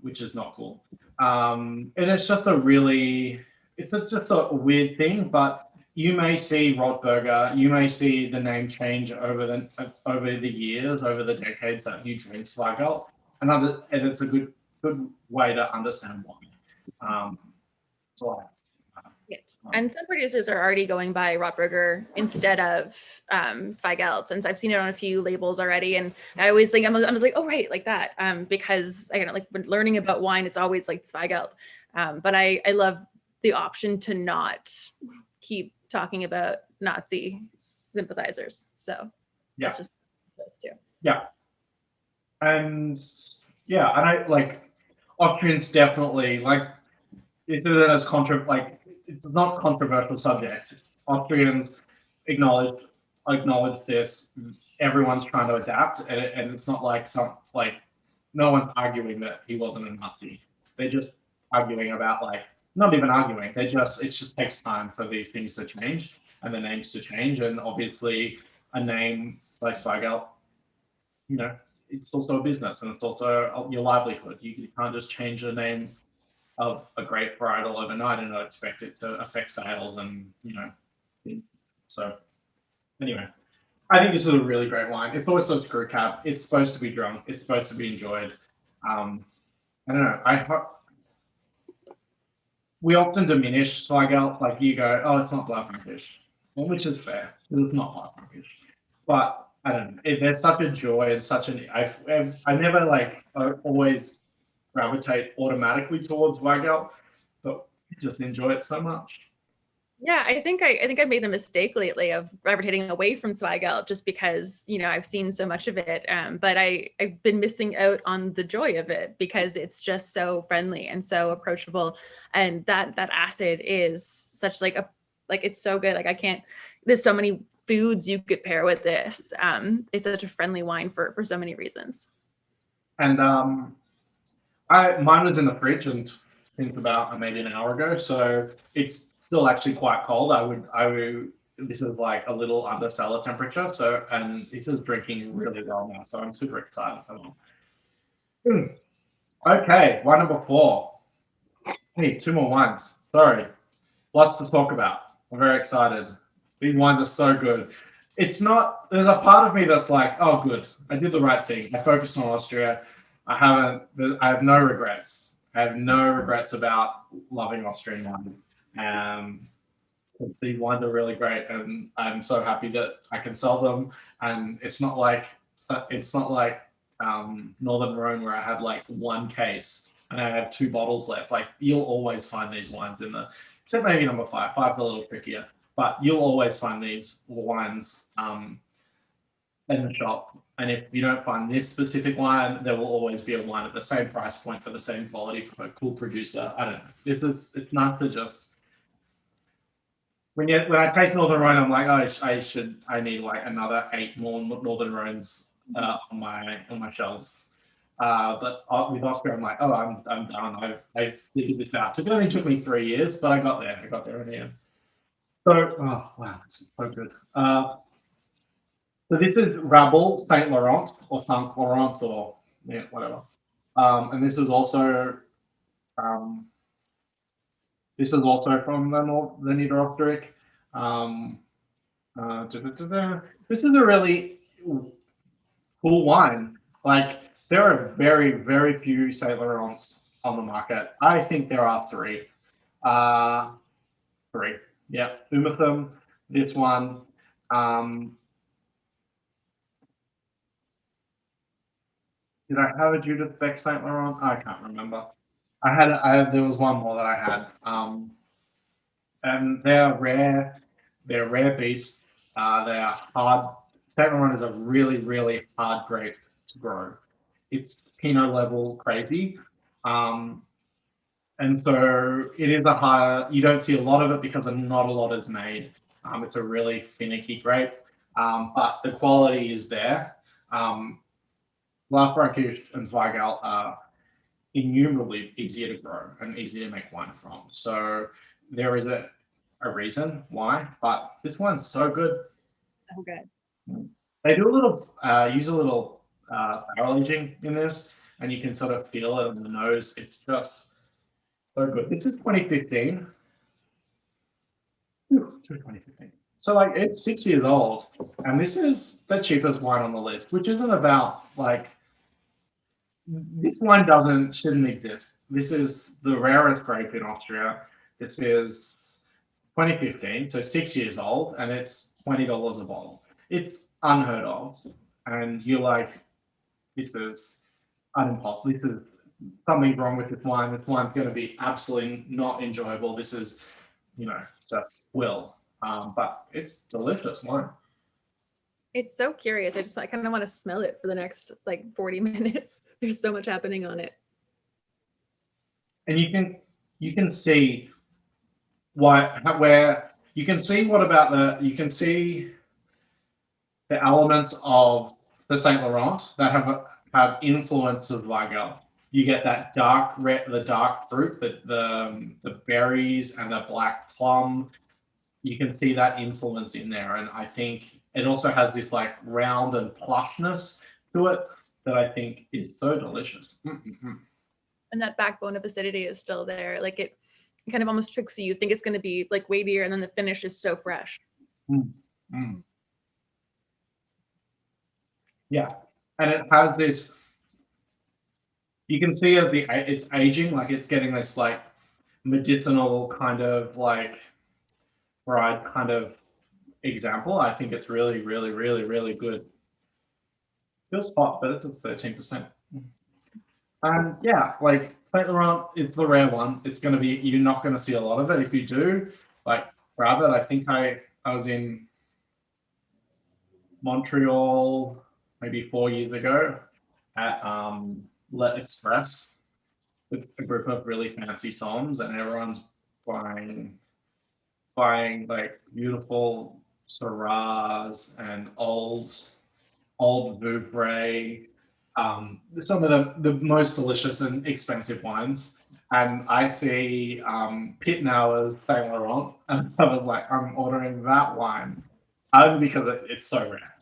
which is not cool. And it's just just a weird thing, but you may see Rotburger, you may see the name change over the years, over the decades that you drink Zweigelt, and it's a good way to understand why. So, Yeah. And some producers are already going by Rotburger instead of Zweigelt, and so I've seen it on a few labels already. And I always think I'm like, oh right, like that, because like when learning about wine, it's always like Zweigelt. But I love the option to not keep talking about Nazi sympathizers. So yeah, that's just those two. yeah, and yeah, and I like Austrians definitely like. It's it's not a controversial subject. Austrians acknowledge this. Everyone's trying to adapt, and it's not like no one's arguing that he wasn't a Nazi. They're just arguing about not even arguing. It just takes time for these things to change and the names to change, and obviously a name like Zweigelt, it's also a business and it's also your livelihood. You can't just change the name of a great varietal overnight and not expect it to affect sales and so anyway, I think this is a really great wine. It's also a screw cap. It's supposed to be drunk. It's supposed to be enjoyed. I don't know. We often diminish Zweigelt, like you go, oh, it's not Blanc Frankish, which is fair. It's not Blanc Frankish, but I don't know. There's such a joy and I never always gravitate automatically towards Weigelt, but just enjoy it so much. Yeah, I think I made the mistake lately of gravitating away from Zweigelt just because I've seen so much of it, but I've been missing out on the joy of it because it's just so friendly and so approachable, and that acid is such it's so good. Like I can't. There's so many foods you could pair with this. It's such a friendly wine for so many reasons. And mine was in the fridge and since about maybe an hour ago, so it's still actually quite cold. This is like a little under cellar temperature, and this is drinking really well now, so I'm super excited for them. Okay, wine number 4. Hey, 2 more wines. Sorry, lots to talk about. I'm very excited. These wines are so good. There's a part of me that's like, oh, good, I did the right thing. I focused on Austria. I have no regrets. I have no regrets about loving Austrian wine. These wines are really great, and I'm so happy that I can sell them. And it's not like Northern Rhone where I have like 1 case and I have 2 bottles left. Like you'll always find these wines except maybe number 5. 5's a little trickier, but you'll always find these wines in the shop. And if you don't find this specific wine, there will always be a wine at the same price point for the same quality from a cool producer. I don't know. It's not to just when I taste Northern Rhone, I'm like, oh, I need like another 8 more Northern Rhones on my shelves. But with Oscar, I'm like, oh, I'm done. I've figured this out. It only took me 3 years, but I got there. I got there in the end. So, oh wow, this is so good. So this is Rabble Saint Laurent or Saint Laurent or whatever. And this is also from the Niederösterreich. This is a really cool wine. Like there are very, very few Saint Laurents on the market. I think there are 3. 3. Yeah, Umathum, this one. Um, did I have a Judith Beck Saint Laurent? I can't remember. There was one more that I had. And they're rare. They're rare beasts. They are hard. Saint Laurent is a really, really hard grape to grow. It's Pinot level crazy. Um, and so it is a higher, you don't see a lot of it because not a lot is made. It's a really finicky grape, but the quality is there. La Franquish and Zweigelt are innumerably easier to grow and easier to make wine from. So there is a reason why, but this one's so good. Oh, good. They do a little, use a little barrel aging in this, and you can sort of feel it on the nose. It's just so good. This is 2015. 2015. So like it's 6 years old, and this is the cheapest wine on the list, which isn't about like this wine shouldn't exist. This is the rarest grape in Austria. This is 2015, so 6 years old, and it's $20 a bottle. It's unheard of, and you're like, this is unimpossible. This is something wrong with this wine. This wine's going to be absolutely not enjoyable. This is, just but it's delicious wine. It's so curious. I kind of want to smell it for the next like 40 minutes. There's so much happening on it. And you can see where you can see the elements of the Saint Laurent that have influence of Weigel. You get that the dark fruit, the berries and the black plum. You can see that influence in there, and I think it also has this like round and plushness to it that I think is so delicious. Mm-hmm. And that backbone of acidity is still there. Like it kind of almost tricks you. You think it's going to be like weightier, and then the finish is so fresh. Mm-hmm. Yeah, and it has this. You can see as it's aging, like it's getting this like medicinal kind of like fried kind of example. I think it's really, really, really, really good. Feels hot, but it's at 13%. And yeah, like Saint Laurent, it's the rare one. It's going to be, you're not going to see a lot of it. If you do, like grab it. I think I was in Montreal maybe 4 years ago at Let Express with a group of really fancy somms, and everyone's buying like beautiful Syrahs and old Vouvray, some of the most delicious and expensive wines. And I'd see Pitnauer's Saint Laurent, and I was like, I'm ordering that wine only because it's so rare.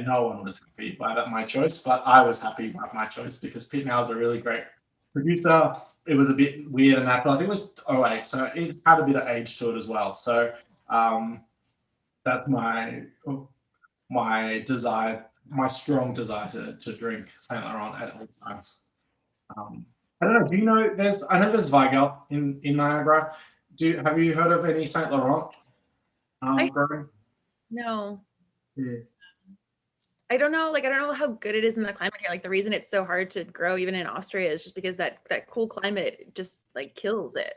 No one was happy by my choice, but I was happy by my choice because Pitnauer's a really great producer. It was a bit weird and natural. I think it was 08, so it had a bit of age to it as well. So that's my desire, my strong desire to drink Saint Laurent at all times. I don't know. Do you know I know there's Weigel in Niagara. Have you heard of any Saint Laurent growing? No. Yeah. I don't know. Like, I don't know how good it is in the climate here. Like, the reason it's so hard to grow even in Austria is just because that cool climate just like kills it.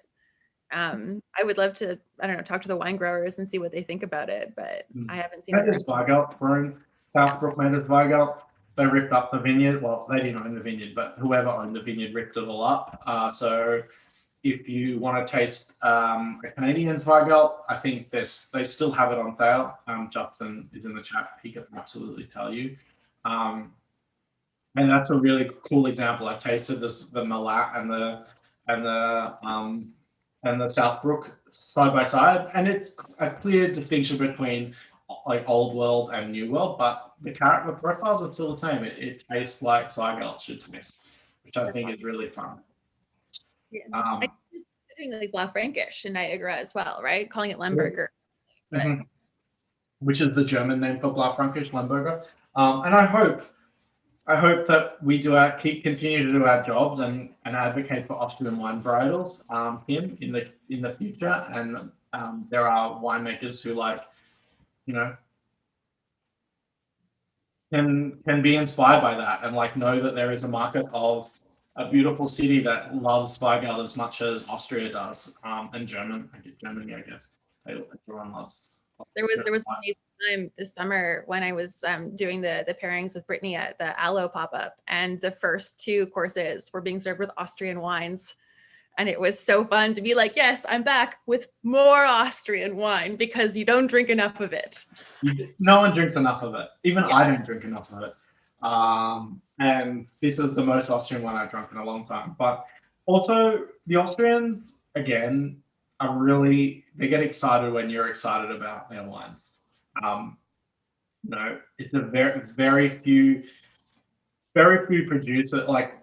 I would love to, I don't know, talk to the wine growers and see what they think about it, but I haven't seen it. There's Zweigelt grown. Southbrook made Zweigelt. They ripped up the vineyard. Well, they didn't own the vineyard, but whoever owned the vineyard ripped it all up. So if you want to taste a Canadian Zweigelt, I think they still have it on sale. Justin is in the chat. He can absolutely tell you. And that's a really cool example. I tasted the Malat and the Southbrook side by side, and it's a clear distinction between like old world and new world, but the character profiles are still the same. It tastes like Zweigelt should taste, which I think is really fun. Yeah. I doing like Blau Frankish in Niagara as well, right? Calling it Lemberger. Mm-hmm. Which is the German name for Blau Frankish, Lemberger. And I hope that we continue to do our jobs and advocate for Austrian wine varietals in the future. And there are winemakers who like you know, can be inspired by that and like know that there is a market of a beautiful city that loves Weigelt as much as Austria does, and Germany, I guess. Everyone loves There was an amazing time this summer when I was doing the pairings with Brittany at the Aloe pop-up, and the first two courses were being served with Austrian wines. And it was so fun to be like, yes, I'm back with more Austrian wine because you don't drink enough of it. No one drinks enough of it. Even I don't drink enough of it. And this is the most Austrian wine I've drunk in a long time. But also, the Austrians, again, they get excited when you're excited about their wines. It's a very few producers, like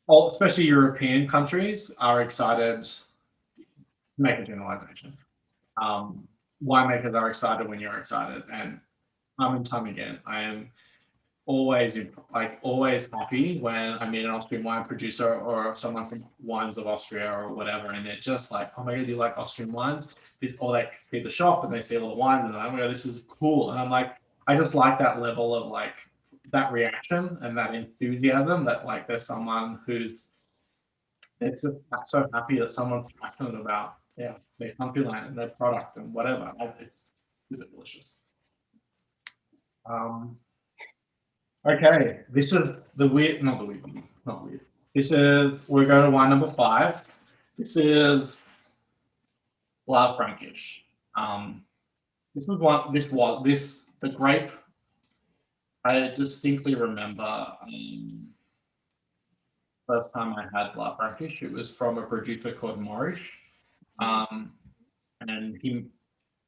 especially European countries, are excited. To make a generalization. Winemakers are excited when you're excited, and time and time again, I am always happy when I meet an Austrian wine producer or someone from Wines of Austria or whatever, and they're just like, "Oh my god, do you like Austrian wines?" Or they see the shop and they see all the wines and they're like, "Oh my god, this is cool." And I'm like, I just like that level of like that reaction and that enthusiasm that like there's someone who's it's just so happy that someone's passionate about their countryland and their product and whatever. It's super delicious. Okay, this is the weird, not the weird one, not weird. This is, we're going to wine number 5. This is La Frankish. The grape, I distinctly remember first time I had La Frankish, it was from a producer called Maurice. And he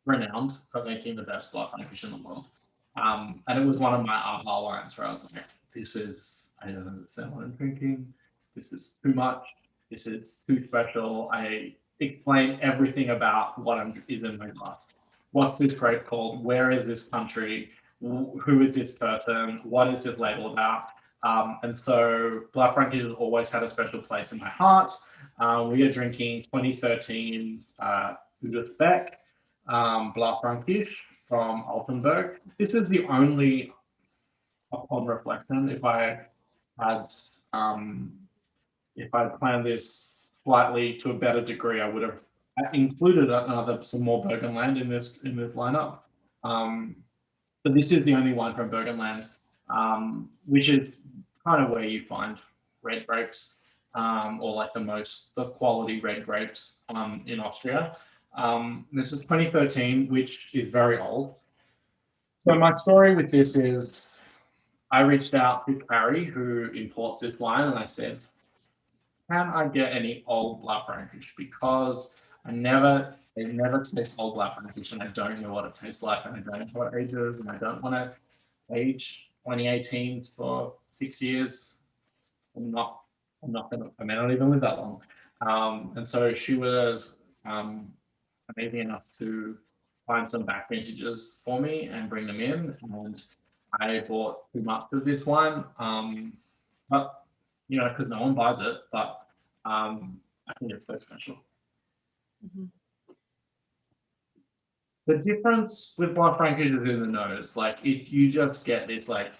renowned for making the best La Frankish in the world. And it was one of my aha wines where I was like, I don't understand what I'm drinking. This is too much. This is too special. I explain everything about what is in my glass. What's this grape called? Where is this country? Who is this person? What is this label about? And so La Frankish has always had a special place in my heart. We are drinking 2013 Judith Beck Bla Frankish from Altenburg. This is the only, upon reflection, if I had planned this slightly to a better degree, I would have included some more Burgenland in this lineup. But this is the only one from Burgenland, which is kind of where you find red grapes, or like the quality red grapes in Austria. This is 2013, which is very old. So my story with this is I reached out to Carrie, who imports this wine, and I said, can I get any old La Frankish? Because it never tastes old La Frankish, and I don't know what it tastes like, and I don't know what it ages, and I don't want to age 2018 for 6 years. I'm not gonna, I may not even live that long. And so she was amazing enough to find some back vintages for me and bring them in. And I bought too much of this wine, but because no one buys it, but I think it's so special. Mm-hmm. The difference with Blanc Frankish is in the nose. Like if you just get this like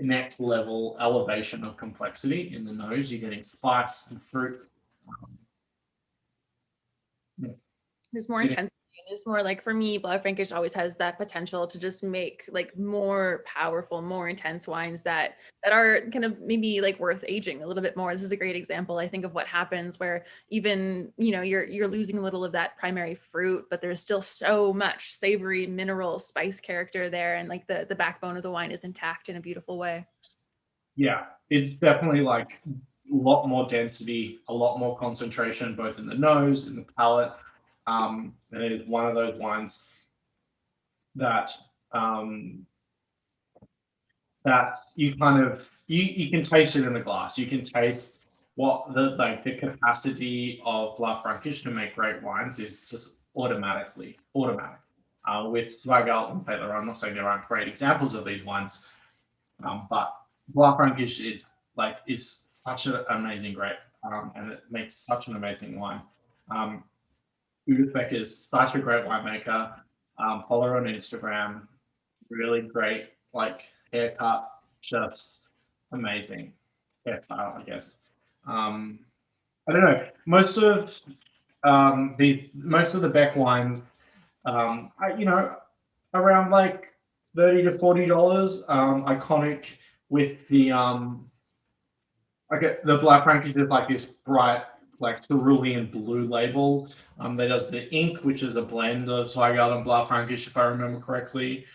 next level elevation of complexity in the nose, you're getting spice and fruit. There's more intensity. There's more, like, for me, Blanc Frankish always has that potential to just make like more powerful, more intense wines that are kind of maybe like worth aging a little bit more. This is a great example, I think, of what happens where even you're losing a little of that primary fruit, but there's still so much savory, mineral, spice character there, and like the backbone of the wine is intact in a beautiful way. Yeah, it's definitely like a lot more density, a lot more concentration, both in the nose and the palate. And it is one of those wines that that you kind of you can taste it in the glass. You can taste what the capacity of La Frankish to make great wines is just automatic. With Zweigelt and Taylor, I'm not saying there aren't great examples of these wines, but La Frankish is such an amazing grape, and it makes such an amazing wine. Udefek is such a great winemaker. Follow her on Instagram. Really great, like haircut, just amazing hairstyle, I guess. Um, I don't know. Most of the Beck wines, you know, around like $30 to $40. Iconic with the okay, the Black Frankish is like this bright, like cerulean blue label. That does the ink, which is a blend of Zweigart and Black Frankish, if I remember correctly.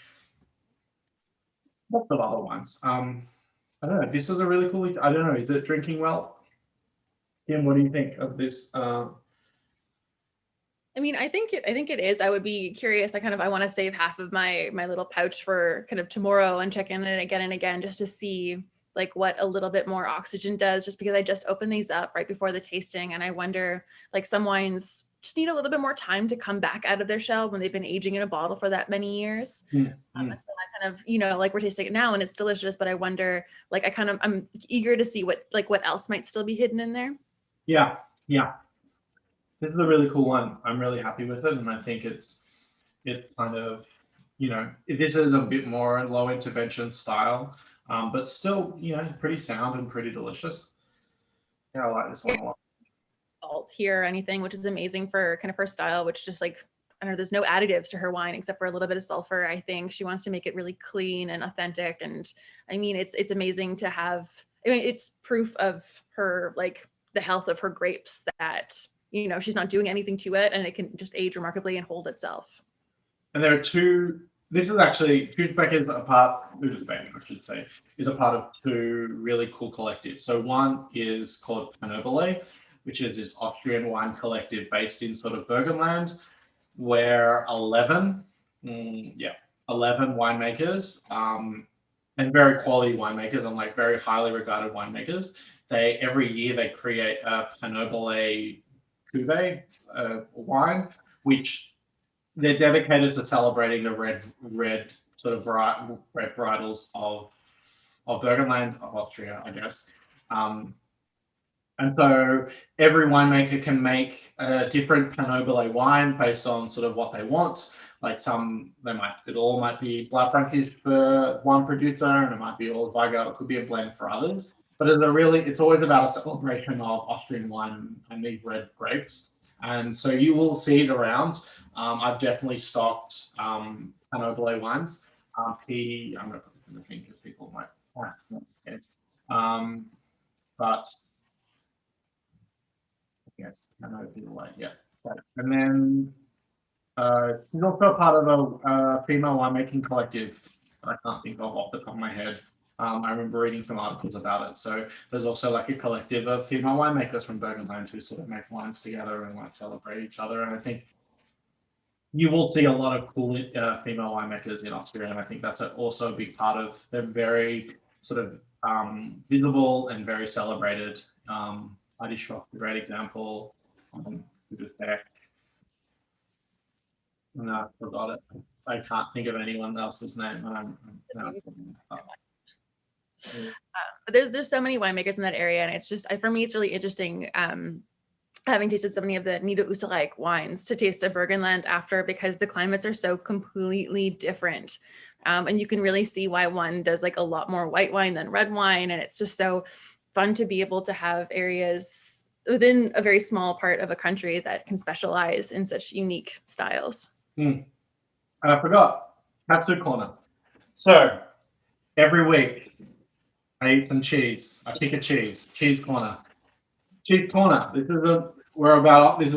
Lots of other ones. I don't know. This is a really cool. I don't know. Is it drinking well? Kim, what do you think of this? I mean, I think it is. I would be curious. I want to save half of my little pouch for kind of tomorrow and check in it again and again just to see like what a little bit more oxygen does, just because I just opened these up right before the tasting and I wonder, like, some wines just need a little bit more time to come back out of their shell when they've been aging in a bottle for that many years. And so I kind of, like, we're tasting it now and it's delicious, but I wonder, like, I'm eager to see what else might still be hidden in there. Yeah, yeah. This is a really cool one. I'm really happy with it, and I think it's kind of, this is a bit more low intervention style, but still, pretty sound and pretty delicious. Yeah, I like this one a lot. Salt here or anything, which is amazing for kind of her style, which just, like, I don't know, there's no additives to her wine except for a little bit of sulfur. I think she wants to make it really clean and authentic. And I mean, it's amazing to have, I mean, it's proof of her, like, the health of her grapes that, she's not doing anything to it and it can just age remarkably and hold itself. And there are two. This is actually Toothpick is a part. Toothpick, I should say, is a part of two really cool collectives. So one is called Panobile, which is this Austrian wine collective based in sort of Burgenland, where 11 winemakers, and very quality winemakers and like very highly regarded winemakers. Every year they create a Panobile cuvee wine, which they're dedicated to celebrating the red sort of red varietals of Burgenland, of Austria, I guess. And so every winemaker can make a different Panobile wine based on sort of what they want. Like it all might be Black Frankish for one producer, and it might be all Zweigart. It could be a blend for others. But it's always about a celebration of Austrian wine and these red grapes. And so you will see it around. I've definitely stocked Panobile wines. I'm going to put this in the thing because people might ask. But yes, Panobile, yeah. And then she's also part of a female winemaking collective that I can't think of off the top of my head. I remember reading some articles about it. So there's also like a collective of female winemakers from Burgenland who sort of make wines together and like celebrate each other. And I think you will see a lot of cool female winemakers in Austria. And I think that's also a big part of they're very sort of visible and very celebrated. Heidi Schrock, a great example. Just there. No, I forgot it. I can't think of anyone else's name. But there's so many winemakers in that area, and it's just, for me, it's really interesting having tasted so many of the Niederösterreich wines to taste a Burgenland after, because the climates are so completely different. And you can really see why one does like a lot more white wine than red wine. And it's just so fun to be able to have areas within a very small part of a country that can specialize in such unique styles. And I forgot, Katsu Corner. So every week I eat some cheese. I pick a cheese corner. Cheese corner. This is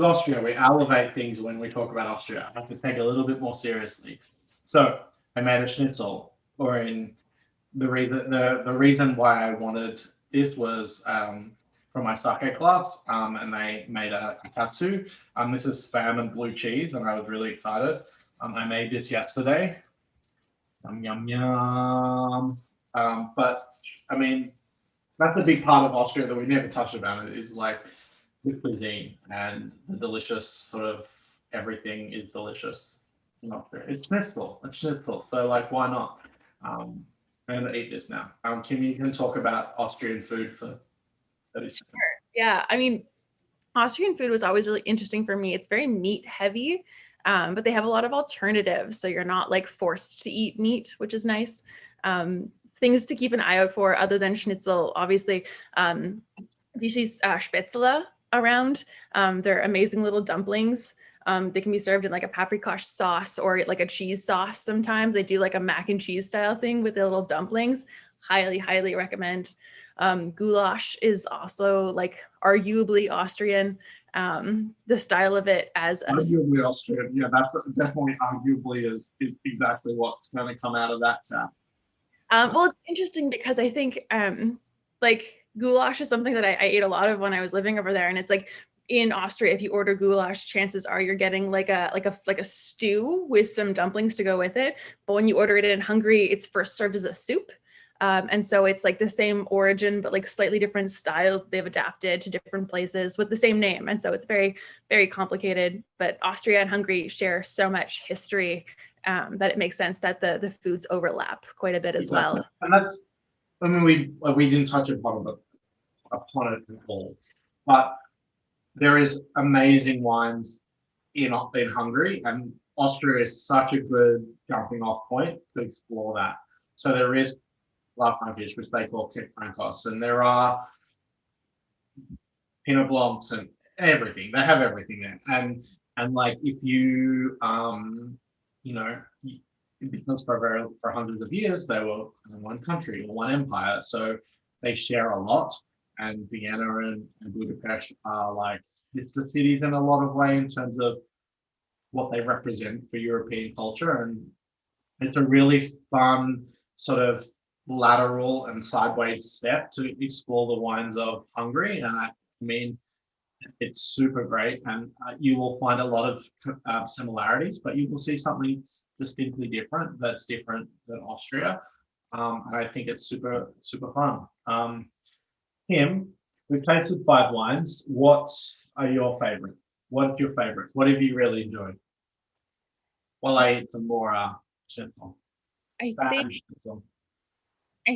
Austria. We elevate things when we talk about Austria. I have to take it a little bit more seriously. So I made a schnitzel, the reason why I wanted this was from my sake class, and they made a katsu. This is spam and blue cheese, and I was really excited. I made this yesterday. Yum, yum, yum. But I mean, that's a big part of Austria that we never touched about. It is like the cuisine and the delicious sort of everything is delicious in Austria. It's schnitzel. So like, why not? I'm gonna eat this now. Kim, you can talk about Austrian food for 30 seconds. Sure. Yeah, I mean, Austrian food was always really interesting for me. It's very meat heavy. But they have a lot of alternatives, so you're not like forced to eat meat, which is nice. Things to keep an eye out for other than schnitzel, obviously. If you see spätzle around, they're amazing little dumplings. They can be served in like a paprikash sauce or like a cheese sauce. Sometimes they do like a mac and cheese style thing with the little dumplings. Highly, highly recommend. Goulash is also like arguably Austrian. The style of it as a Arguably Austrian, yeah, that's definitely arguably is exactly what's going to come out of that chat. well, it's interesting because I think like goulash is something that I ate a lot of when I was living over there, and it's like in Austria, if you order goulash, chances are you're getting like a stew with some dumplings to go with it. But when you order it in Hungary, it's first served as a soup. And so it's like the same origin, but like slightly different styles they've adapted to different places with the same name. And so it's very, very complicated. But Austria and Hungary share so much history that it makes sense that the foods overlap quite a bit as well. And that's, I mean, we didn't touch upon it at all, but there is amazing wines in Hungary, and Austria is such a good jumping off point to explore that. So there is La Frankish, which they call Kik Frankos, and there are Pinot Blancs and everything. They have everything there, and like if you you know, because for hundreds of years they were in one country or one empire, so they share a lot. And Vienna and Budapest are like sister cities in a lot of way in terms of what they represent for European culture, and it's a really fun sort of lateral and sideways step to explore the wines of Hungary. And I mean, it's super great, and you will find a lot of similarities, but you will see something distinctly different that's different than Austria. And I think it's super, super fun. Kim, we've tasted 5 wines. What are your favorite? What's your favorite? What have you really enjoyed? Well, I eat some more schnitzel. I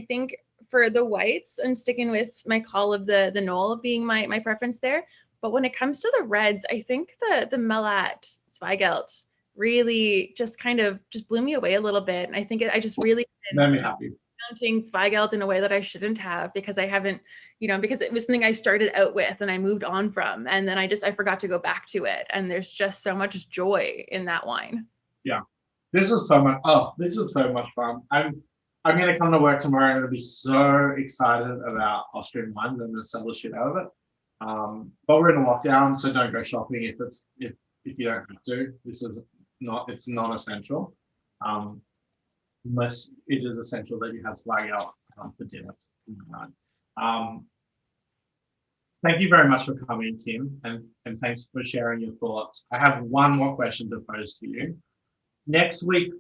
think for the whites, I'm sticking with my call of the Knoll being my preference there. But when it comes to the reds, I think the Melat Zweigelt really just kind of just blew me away a little bit. And I think I just really made me happy. Counting Zweigelt in a way that I shouldn't have, because I haven't, because it was something I started out with and I moved on from, and then I forgot to go back to it. And there's just so much joy in that wine. Yeah, this is so much. Oh, this is so much fun. I'm gonna come to work tomorrow and I'm gonna be so excited about Austrian wines. I'm gonna sell the shit out of it. But we're in a lockdown, so don't go shopping if you don't have to. It's not essential. Unless it is essential that you have Zweigelt for dinner. Thank you very much for coming, Kim, and thanks for sharing your thoughts. I have one more question to pose to you. Next week,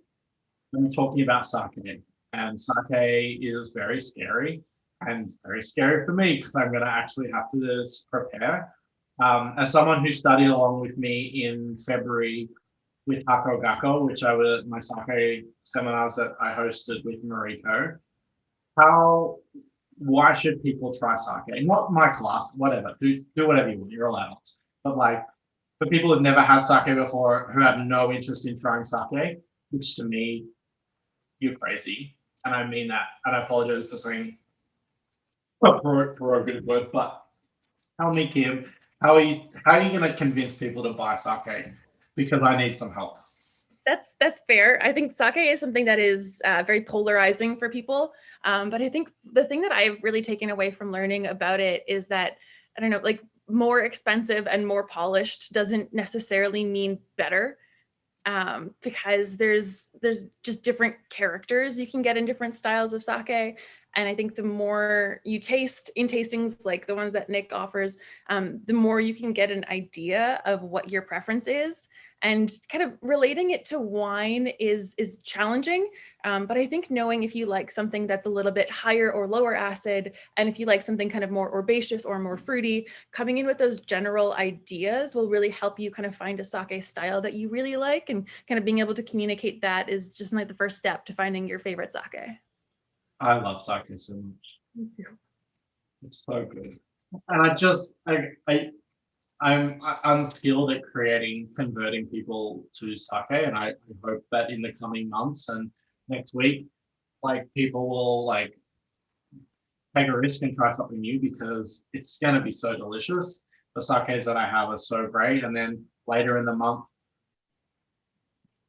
I'm talking about sake, and sake is very scary, and very scary for me because I'm going to actually have to prepare. As someone who studied along with me in February with Hako Gakko, which my sake seminars that I hosted with Mariko. Why should people try sake? Not my class, whatever. Do whatever you want. You're allowed. But like for people who've never had sake before, who have no interest in trying sake, which to me, you're crazy, and I mean that. And I apologize for saying for a good word, but tell me, Kim, how are you going to convince people to buy sake? Because I need some help. That's fair. I think sake is something that is very polarizing for people. But I think the thing that I've really taken away from learning about it is that, I don't know, like more expensive and more polished doesn't necessarily mean better. Because there's just different characters you can get in different styles of sake. And I think the more you taste in tastings like the ones that Nick offers, the more you can get an idea of what your preference is. And kind of relating it to wine is challenging. But I think knowing if you like something that's a little bit higher or lower acid, and if you like something kind of more herbaceous or more fruity, coming in with those general ideas will really help you kind of find a sake style that you really like, and kind of being able to communicate that is just like the first step to finding your favorite sake. I love sake so much. Me too. It's so good. And I I'm unskilled at converting people to sake, and I hope that in the coming months and next week, like people will like take a risk and try something new because it's gonna be so delicious. The sakes that I have are so great, and then later in the month,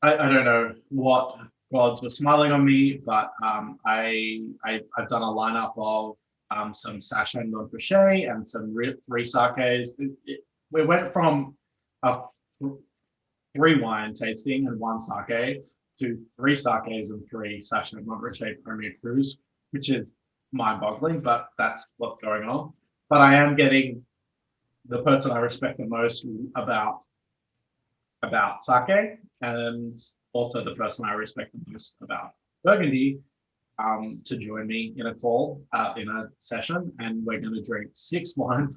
I don't know what gods were smiling on me, but I've done a lineup of some sachet non crochet and some three sakes. We went from a three wine tasting and one sake to three sakes and three sachet non crochet premier cruise, which is mind-boggling, but that's what's going on. But I am getting the person I respect the most about sake, and also the person I respect the most about Burgundy, to join me in a call, in a session, and we're going to drink 6 wines,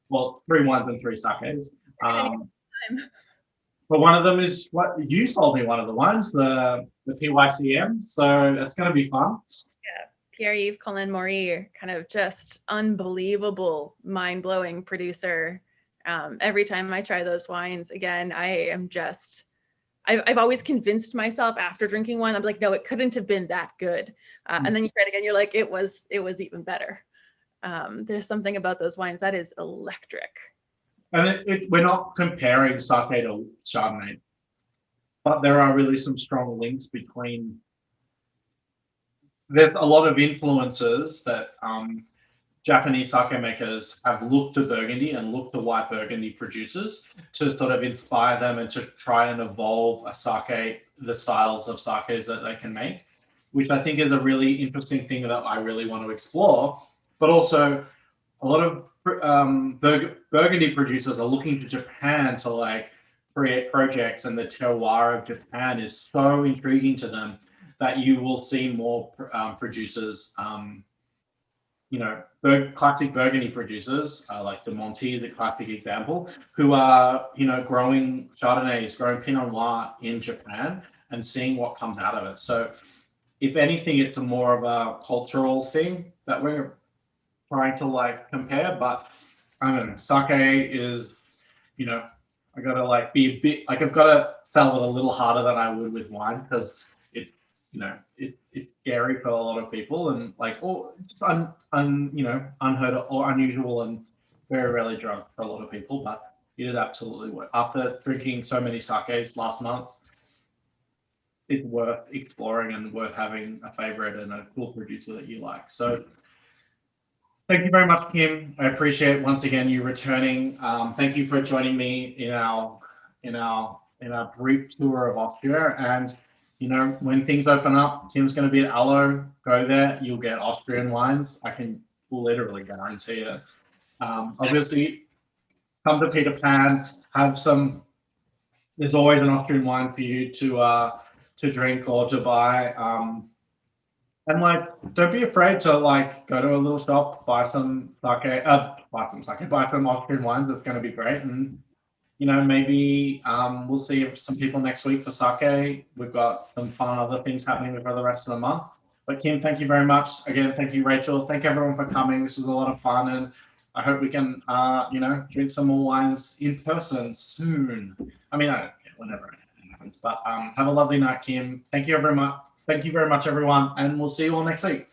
well, 3 wines and 3 sakes. But one of them is what you sold me, one of the wines, the PYCM. So that's going to be fun. Yeah, Pierre-Yves Colin Maury, kind of just unbelievable, mind-blowing producer. Every time I try those wines again, I've always convinced myself after drinking one, I'm like, no, it couldn't have been that good. And then you try it again, you're like, it was even better. There's something about those wines that is electric. And we're not comparing sake to Chardonnay, but there are really some strong links between. There's a lot of influences that Japanese sake makers have looked to Burgundy and looked to white Burgundy producers to sort of inspire them and to try and evolve a sake, the styles of sakes that they can make, which I think is a really interesting thing that I really want to explore. But also, a lot of Burgundy producers are looking to Japan to like create projects, and the terroir of Japan is so intriguing to them that you will see more producers, classic Burgundy producers, like De Monty is a classic example, who are, growing Chardonnays, growing Pinot Noir in Japan and seeing what comes out of it. So if anything, it's a more of a cultural thing that we're trying to like compare, but I don't know, sake is, I gotta like be a bit like I've got to sell it a little harder than I would with wine because it's it's scary for a lot of people and like unheard of or unusual and very rarely drunk for a lot of people, but it is absolutely worth. After drinking so many sakes last month, it's worth exploring and worth having a favorite and a cool producer that you like. So thank you very much, Kim. I appreciate once again you returning. Thank you for joining me in our brief tour of Austria. And when things open up, Kim's going to be at Aloe. Go there, you'll get Austrian wines. I can literally guarantee it. Obviously, come to Peter Pan. Have some. There's always an Austrian wine for you to drink or to buy. And like, don't be afraid to like go to a little shop, buy some Austrian wines. It's going to be great. And maybe we'll see some people next week for sake. We've got some fun other things happening for the rest of the month. But Kim, thank you very much. Again, thank you, Rachel. Thank everyone for coming. This was a lot of fun, and I hope we can, drink some more wines in person soon. I mean, whenever it happens. But have a lovely night, Kim. Thank you very much. Thank you very much, everyone, and we'll see you all next week.